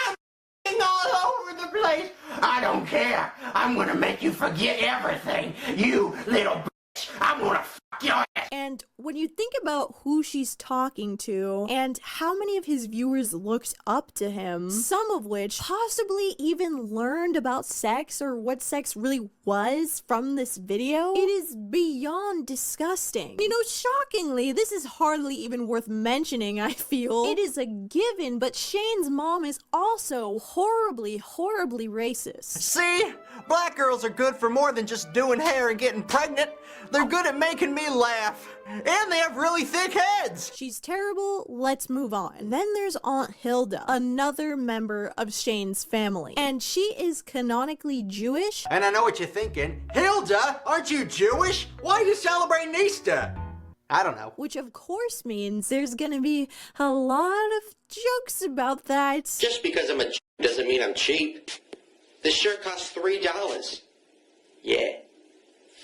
I'm all over the place! I don't care! I'm gonna make you forget everything! You little bitch! I'm gonna fuck your ass!
And when you think about who she's talking to and how many of his viewers looked up to him, some of which possibly even learned about sex or what sex really was from this video, it is beyond disgusting. You know, shockingly, this is hardly even worth mentioning, I feel. It is a given, but Shane's mom is also horribly, horribly racist.
See? Black girls are good for more than just doing hair and getting pregnant. They're good at making me laugh. And they have really thick heads.
She's terrible. Let's move on. Then there's Aunt Hilda, another member of Shane's family. And she is canonically Jewish.
And I know what you're thinking. Hilda, aren't you Jewish? Why do you celebrate Easter? I don't know.
Which of course means there's gonna be a lot of jokes about that.
Just because I'm a Jew doesn't mean I'm cheap. This shirt costs $3. Yeah,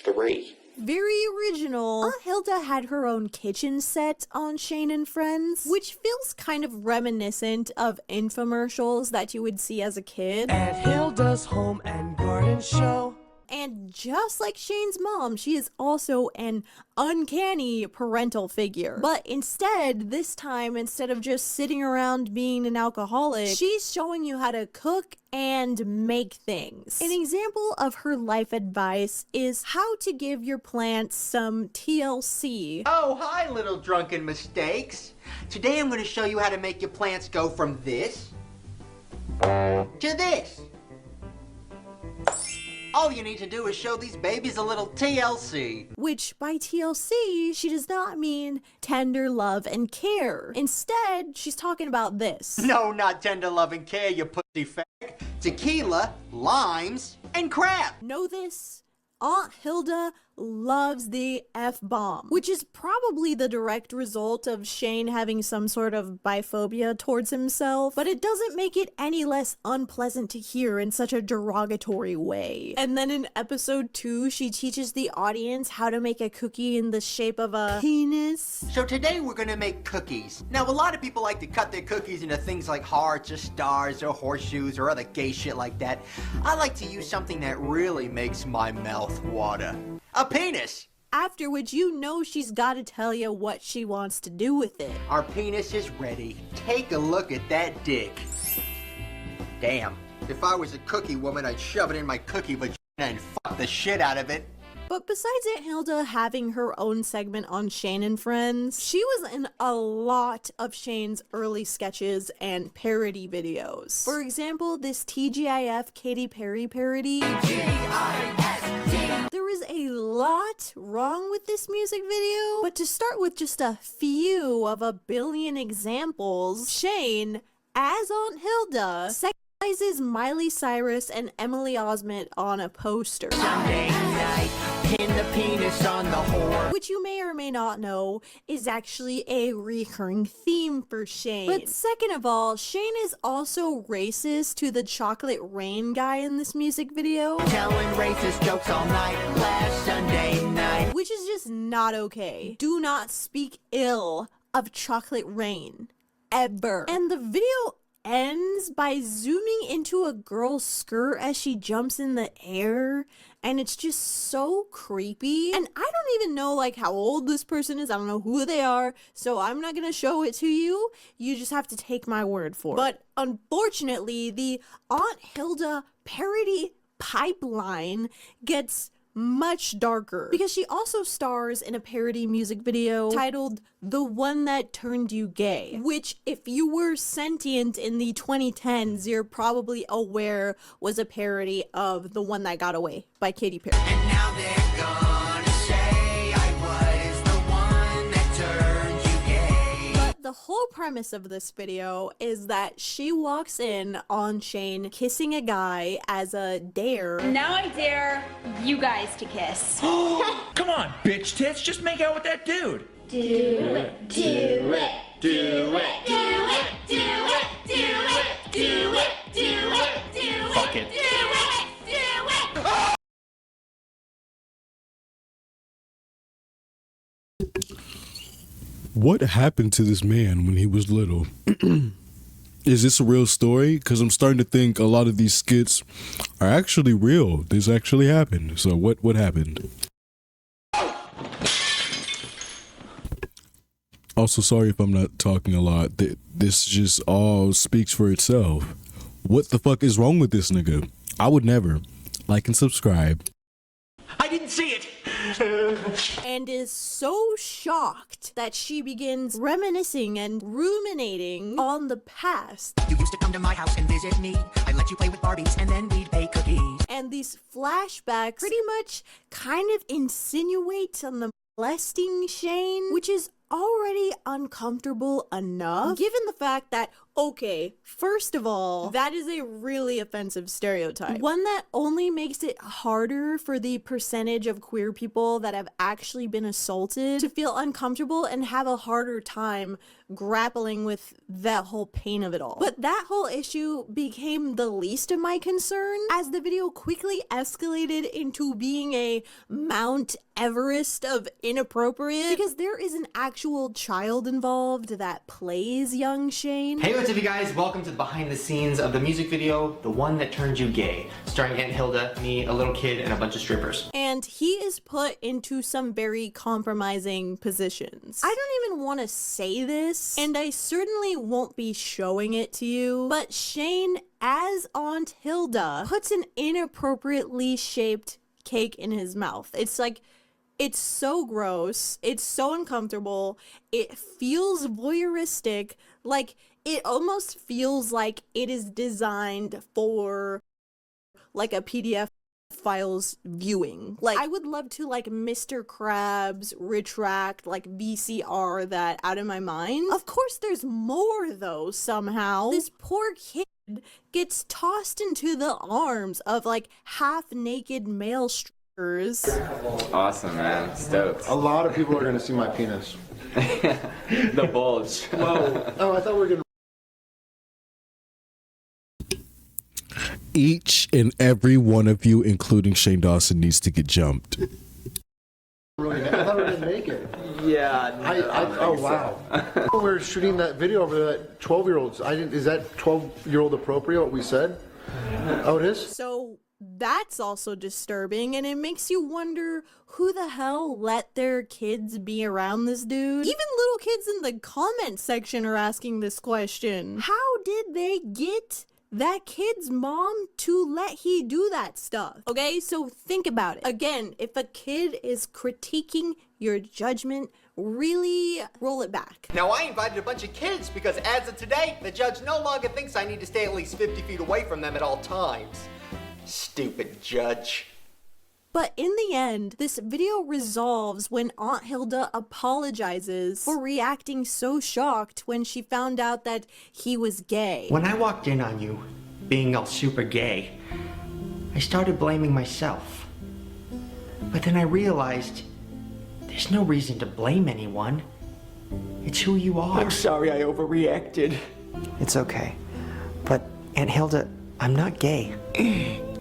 3.
Very original. Aunt Hilda had her own kitchen set on Shane and Friends, which feels kind of reminiscent of infomercials that you would see as a kid.
Aunt Hilda's Home and Garden Show.
And just like Shane's mom, she is also an uncanny parental figure. But instead, this time, instead of just sitting around being an alcoholic, she's showing you how to cook and make things. An example of her life advice is how to give your plants some TLC.
Oh, hi, little drunken mistakes. Today I'm going to show you how to make your plants go from this to this. All you need to do is show these babies a little TLC.
Which, by TLC, she does not mean tender love and care. Instead, she's talking about this.
No, not tender love and care, you pussy fag. Tequila, limes, and crap.
Know this? Aunt Hilda loves the F-bomb, which is probably the direct result of Shane having some sort of biphobia towards himself, but it doesn't make it any less unpleasant to hear in such a derogatory way. And then in episode 2, she teaches the audience how to make a cookie in the shape of a penis.
So today we're gonna make cookies. Now a lot of people like to cut their cookies into things like hearts or stars or horseshoes or other gay shit like that. I like to use something that really makes my mouth water. A penis!
After which you know she's gotta tell you what she wants to do with it.
Our penis is ready. Take a look at that dick. Damn. If I was a cookie woman, I'd shove it in my cookie vagina and fuck the shit out of it.
But besides Aunt Hilda having her own segment on Shane and Friends, she was in a lot of Shane's early sketches and parody videos. For example, this TGIF Katy Perry parody. There is a lot wrong with this music video, but to start with just a few of a billion examples, Shane, as Aunt Hilda, sexualizes Miley Cyrus and Emily Osment on a poster.
Sunday night, pin the penis on the whore.
Which you may or may not know is actually a recurring theme for Shane. But second of all, Shane is also racist to the Chocolate Rain guy in this music video.
Telling racist jokes all night last Sunday night.
Which is just not okay. Do not speak ill of Chocolate Rain. Ever. And the video ends by zooming into a girl's skirt as she jumps in the air, and it's just so creepy. And I don't even know like how old this person is. I don't know who they are, so I'm not gonna show it to you. You just have to take my word for it. But unfortunately, the Aunt Hilda parody pipeline gets much darker because she also stars in a parody music video titled The One That Turned You Gay, which if you were sentient in the 2010s, you're probably aware was a parody of The One That Got Away by Katy Perry.
And now they're gonna say I was the one that turned you gay.
But the whole premise of this video is that she walks in on Shane kissing a guy as a dare.
Now I dare you guys to kiss.
Come on, bitch tits, just make out with that dude.
Do it, do it, do it, do it, do it, do it, do it, do it, do it,
Fuck it.
do it, do it.
What happened to this man when he was little? Is this a real story? Because I'm starting to think a lot of these skits are actually real. This actually happened. So what happened? Also, sorry if I'm not talking a lot. This just all speaks for itself. What the fuck is wrong with this nigga? I would never. Like and subscribe.
I didn't see it.
And is so shocked that she begins reminiscing and ruminating on the past.
You used to come to my house and visit me. I let you play with Barbies and then we'd bake cookies.
And these flashbacks pretty much kind of insinuate on the molesting Shane, which is already uncomfortable enough, given the fact that, okay, first of all, that is a really offensive stereotype. One that only makes it harder for the percentage of queer people that have actually been assaulted to feel uncomfortable and have a harder time grappling with that whole pain of it all. But that whole issue became the least of my concern as the video quickly escalated into being a Mount Everest of inappropriate, because there is an actual child involved that plays young Shane.
Hey, what's up you guys? Welcome to the behind the scenes of the music video, The One That Turned You Gay, starring Aunt Hilda, me, a little kid, and a bunch of strippers.
And he is put into some very compromising positions. I don't even want to say this, and I certainly won't be showing it to you, but Shane, as Aunt Hilda, puts an inappropriately shaped cake in his mouth. It's like, it's so gross, it's so uncomfortable, it feels voyeuristic, like it almost feels like it is designed for like a PDF files viewing. Like I would love to like Mr. Krabs retract, like VCR that out of my mind. Of course there's more though somehow. This poor kid gets tossed into the arms of like half naked male strippers
Awesome, man. Stoked.
A lot of people are going to see my penis.
The bulge.
Whoa. Oh, I thought we were going to...
Each and every one of you, including Shane Dawson, needs to get jumped.
Really, I thought we were going to make it.
Yeah.
Oh, wow. We were shooting that video over there, that 12-year-olds. Is that 12-year-old appropriate, what we said? Oh, it is?
So that's also disturbing, and it makes you wonder who the hell let their kids be around this dude. Even little kids in the comment section are asking this question. How did they get that kid's mom to let he do that stuff? Okay, so think about it. Again, if a kid is critiquing your judgment, really roll it back.
Now, I invited a bunch of kids because as of today, the judge no longer thinks I need to stay at least 50 feet away from them at all times. Stupid judge.
But in the end, this video resolves when Aunt Hilda apologizes for reacting so shocked when she found out that he was gay.
When I walked in on you, being all super gay, I started blaming myself. But then I realized there's no reason to blame anyone. It's who you are.
I'm sorry I overreacted.
It's okay. But Aunt Hilda, I'm not gay.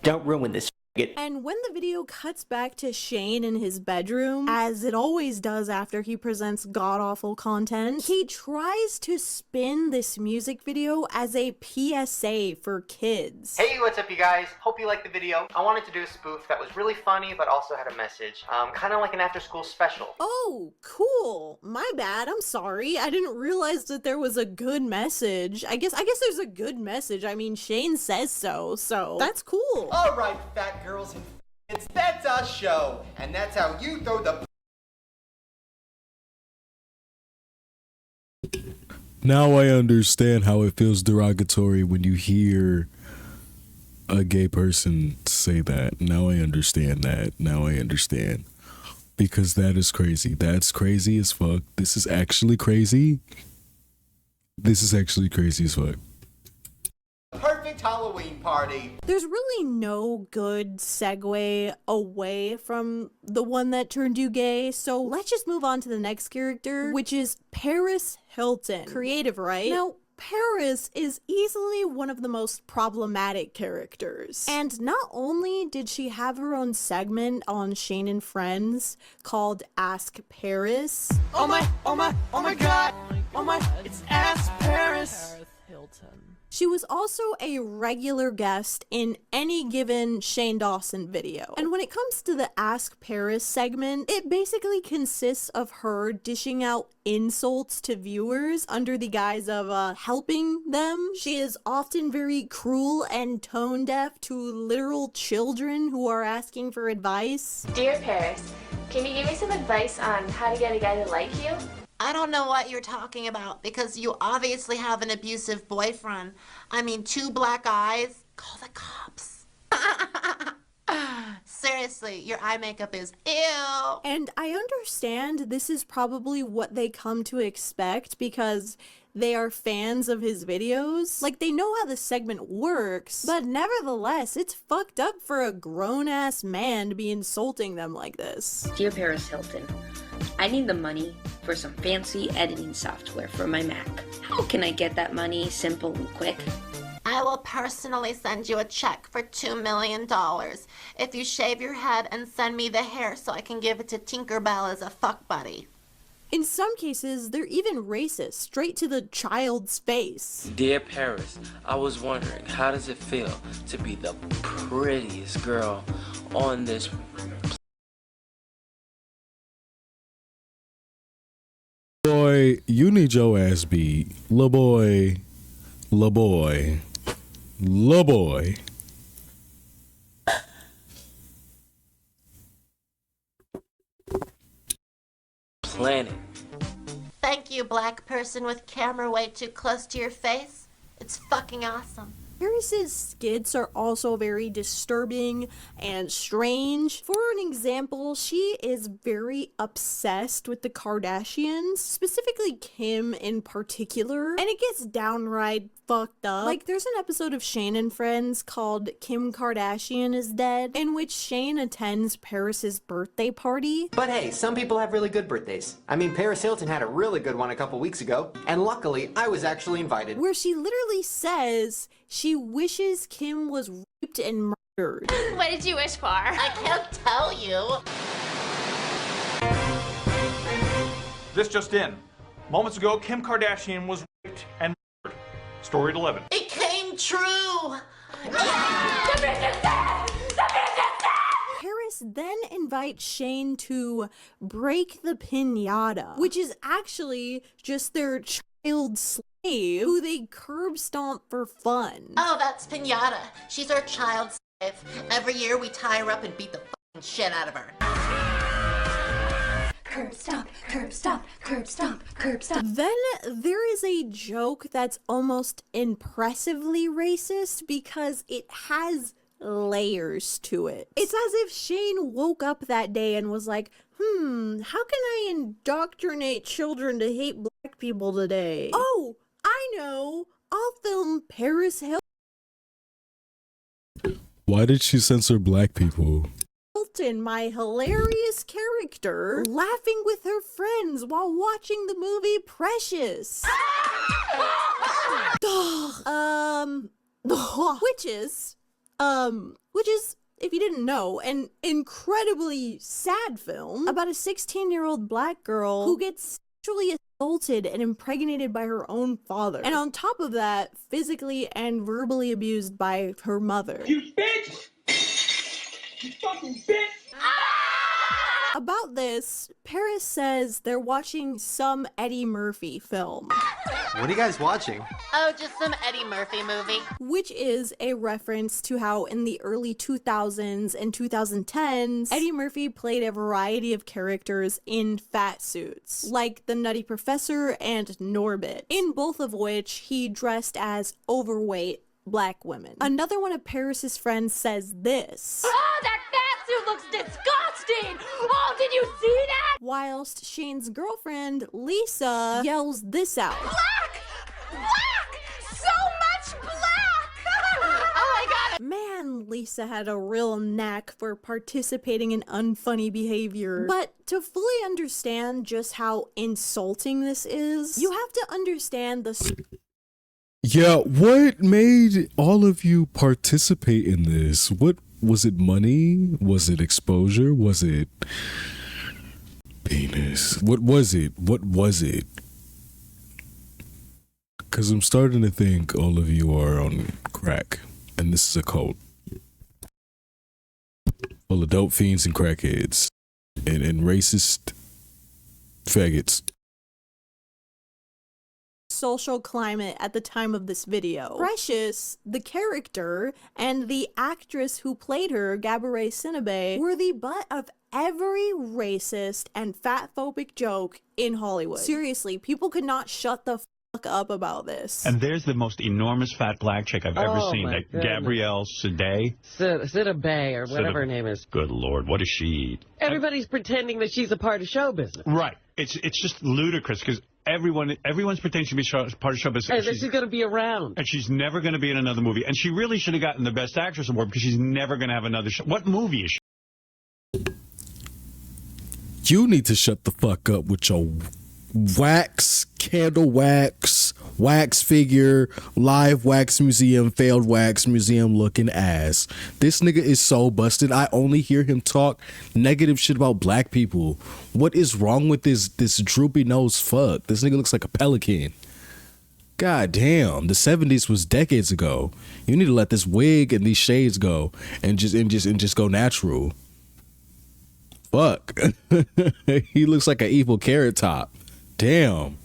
Don't ruin this.
And when the video cuts back to Shane in his bedroom, as it always does after he presents god-awful content, he tries to spin this music video as a PSA for kids.
Hey, what's up, you guys? Hope you liked the video. I wanted to do a spoof that was really funny but also had a message. Kind of like an after-school special.
Oh, cool. My bad. I'm sorry. I didn't realize that there was a good message. I guess there's a good message. I mean, Shane says so that's cool.
All right, fat girls and it's that's our show, and that's how you throw the.
Now I understand how it feels derogatory when you hear a gay person say that. Now I understand that. Now I understand. Because that is crazy. That's crazy as fuck. This is actually crazy. This is actually crazy as fuck.
Perfect Halloween party.
There's really no good segue away from the one that turned you gay, so let's just move on to the next character, which is Paris Hilton. Creative, right? Now, Paris is easily one of the most problematic characters. And not only did she have her own segment on Shane and Friends called Ask Paris.
Oh my god! Oh my, it's Ask Paris! Hilton.
She was also a regular guest in any given Shane Dawson video. And when it comes to the Ask Paris segment, it basically consists of her dishing out insults to viewers under the guise of helping them. She is often very cruel and tone deaf to literal children who are asking for advice.
Dear Paris, can you give me some advice on how to get a guy to like you?
I don't know what you're talking about because you obviously have an abusive boyfriend. I mean, 2 black eyes. Call the cops. Seriously, your eye makeup is ew.
And I understand this is probably what they come to expect because they are fans of his videos. Like, they know how the segment works, but nevertheless, it's fucked up for a grown-ass man to be insulting them like this.
Dear Paris Hilton, I need the money for some fancy editing software for my Mac. How can I get that money simple and quick?
I will personally send you a check for $2 million if you shave your head and send me the hair so I can give it to Tinkerbell as a fuck buddy.
In some cases, they're even racist, straight to the child's face.
Dear Paris, I was wondering, how does it feel to be the prettiest girl on this?
Boy, you need your ass beat. La boy. La boy. La boy.
Planet.
Thank you, black person with camera way too close to your face. It's fucking awesome.
Paris's skits are also very disturbing and strange. For an example, she is very obsessed with the Kardashians, specifically Kim in particular, and it gets downright fucked up. Like, there's an episode of Shane and Friends called Kim Kardashian is Dead, in which Shane attends Paris's birthday party.
But hey, some people have really good birthdays. I mean, Paris Hilton had a really good one a couple weeks ago, and luckily, I was actually invited.
Where she literally says she wishes Kim was raped and murdered.
What did you wish for? I can't tell you.
This just in. Moments ago, Kim Kardashian was raped and murdered. Story at 11.
It came true.
Paris then invites Shane to break the piñata, which is actually just their child slave who they curb stomp for fun.
Oh, that's Pinata. She's our child slave. Every year we tie her up and beat the fucking shit out of her.
Curb stomp, curb stomp, curb stomp, curb stomp.
Then there is a joke that's almost impressively racist because it has layers to it. It's as if Shane woke up that day and was like, how can I indoctrinate children to hate black people today? Oh, I know. I'll film Paris Hilton,
Why did she censor black people?
my hilarious character, laughing with her friends while watching the movie Precious. Which is, if you didn't know, an incredibly sad film about a 16-year-old black girl who gets sexually assaulted and impregnated by her own father. And on top of that, physically and verbally abused by her mother.
You bitch! You fucking bitch!
About this, Paris says they're watching some Eddie Murphy film.
What are you guys watching?
Oh, just some Eddie Murphy movie.
Which is a reference to how in the early 2000s and 2010s, Eddie Murphy played a variety of characters in fat suits, like the Nutty Professor and Norbit, in both of which he dressed as overweight black women. Another one of Paris's friends says this.
Oh, that fat suit looks disgusting! Oh, did you see that?
Whilst Shane's girlfriend, Lisa, yells this out.
Black! Black! So much black! Oh my god!
Man, Lisa had a real knack for participating in unfunny behavior. But to fully understand just how insulting this is, you have to understand the...
Yeah, what made all of you participate in this? What was it? Money? Was it exposure? Was it penis? What was it? What was it? Because I'm starting to think all of you are on crack, and this is a cult full of dope fiends and crackheads and racist faggots.
Social climate at the time of this video. Precious, the character, and the actress who played her, Gabourey Sidibe, were the butt of every racist and fatphobic joke in Hollywood. Seriously, people could not shut the fuck up about this.
And there's the most enormous fat black chick I've ever seen, that Gabrielle Sidibe.
Sidibe, or whatever her name is.
Good Lord, what does she eat?
Everybody's pretending that she's a part of show business.
Right. It's just ludicrous because everyone's pretending to be part of show business.
And she's going to be around.
And she's never going to be in another movie. And she really should have gotten the Best Actress award because she's never going to have another show. What movie is she?
You need to shut the fuck up with your wax, candle wax, wax figure, live wax museum, failed wax museum looking ass. This nigga is so busted. I only hear him talk negative shit about black people. What is wrong with this droopy nose fuck? This nigga looks like a pelican. God damn, the 70s was decades ago. You need to let this wig and these shades go and just go natural. Fuck. He looks like an evil carrot top. Damn.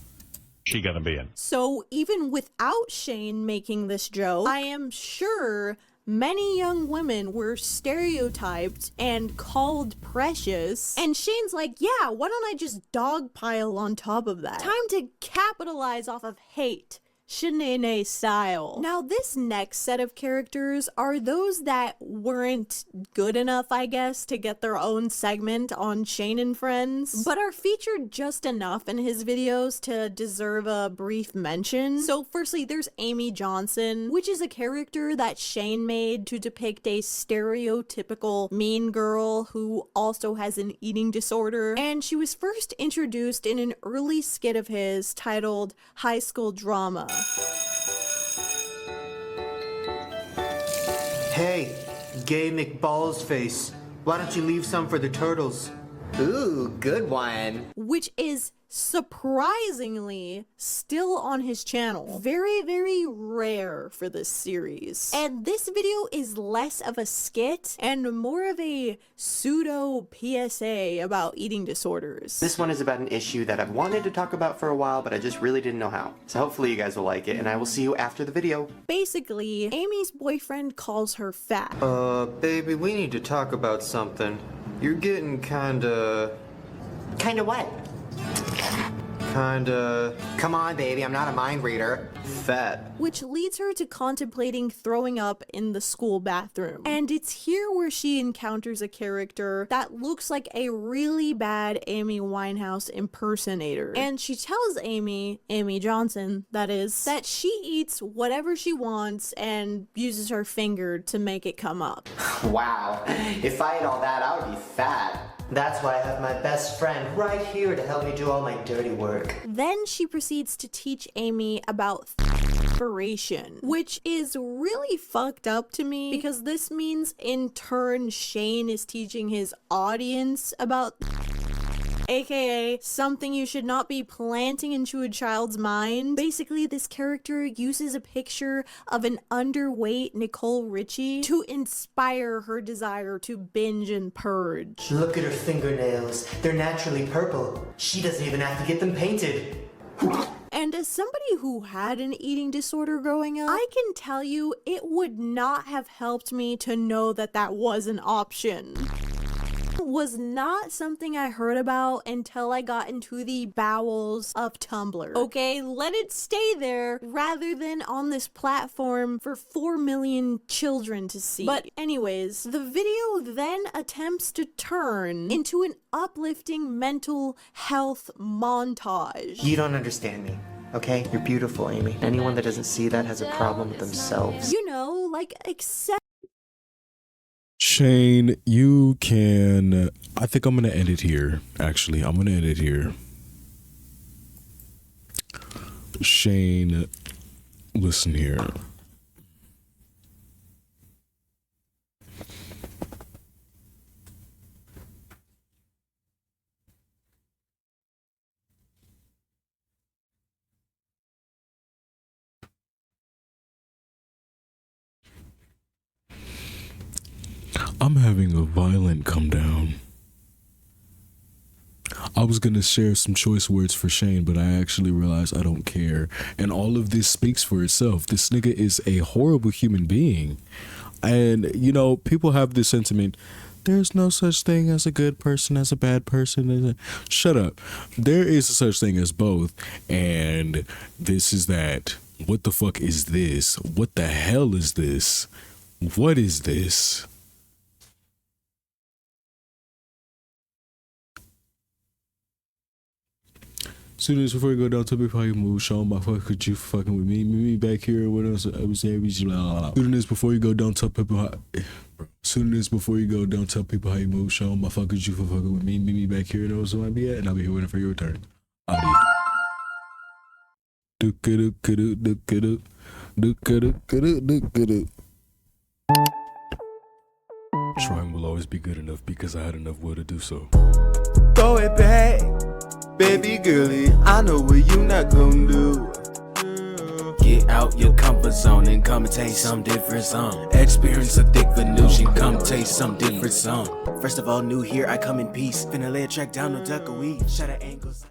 She gonna be in.
So even without Shane making this joke, I am sure many young women were stereotyped and called precious. And Shane's like, yeah, why don't I just dogpile on top of that? Time to capitalize off of hate. Shanae style. Now this next set of characters are those that weren't good enough, I guess, to get their own segment on Shane and Friends, but are featured just enough in his videos to deserve a brief mention. So firstly, there's Amy Johnson, which is a character that Shane made to depict a stereotypical mean girl who also has an eating disorder, and she was first introduced in an early skit of his titled High School Drama.
Hey, gay McBallsface, why don't you leave some for the turtles?
Ooh, good one.
Which is surprisingly still on his channel. Very, very rare for this series. And this video is less of a skit and more of a pseudo PSA about eating disorders.
This one is about an issue that I've wanted to talk about for a while, but I just really didn't know how. So hopefully you guys will like it, and I will see you after the video.
Basically, Amy's boyfriend calls her fat.
Baby, we need to talk about something. You're getting kinda
what?
Come on, baby, I'm not a mind reader. Fat.
Which leads her to contemplating throwing up in the school bathroom. And it's here where she encounters a character that looks like a really bad Amy Winehouse impersonator. And she tells Amy Johnson, that is, that she eats whatever she wants and uses her finger to make it come up.
Wow, if I ate all that, I would be fat. That's why I have my best friend right here to help me do all my dirty work.
Then she proceeds to teach Amy about inspiration, which is really fucked up to me because this means in turn Shane is teaching his audience about aka something you should not be planting into a child's mind. Basically, this character uses a picture of an underweight Nicole Richie to inspire her desire to binge and purge.
Look at her fingernails. They're naturally purple. She doesn't even have to get them painted.
And as somebody who had an eating disorder growing up, I can tell you it would not have helped me to know that that was an option. Was not something I heard about until I got into the bowels of Tumblr. Okay, let it stay there rather than on this platform for 4 million children to see. But anyways, the video then attempts to turn into an uplifting mental health montage.
You don't understand me, okay? You're beautiful, Amy. Anyone that doesn't see that has a problem with themselves.
You know, like accept.
Shane, you can... I think I'm going to end it here, actually. I'm going to end it here. Shane, listen here. I'm having a violent come down. I was gonna share some choice words for Shane, but I actually realized I don't care. And all of this speaks for itself. This nigga is a horrible human being. And, you know, people have this sentiment, there's no such thing as a good person, as a bad person. Shut up. There is a such thing as both. And this is that. What the fuck is this? What the hell is this? What is this? Soon as before you go down to me, probably move. Show my fuck, could you fucking with me? Meet me back here. What else? I was saying, soon as before you go, don't tell people how. Soon as before you go, don't tell people how you move. Show my fuck, could you for fucking with me? Meet me back here. Know where I be at, and I'll be here waiting for your return. Adi. Trying will always be good enough because I had enough will to do so.
Throw it back. Baby girlie, I know what you not gonna do. Get out your comfort zone and come and taste some different song. Experience a thick Venusian, come taste some different song. First of all, new here, I come in peace. Finna lay a track down, no duck a weed. Shut at ankles.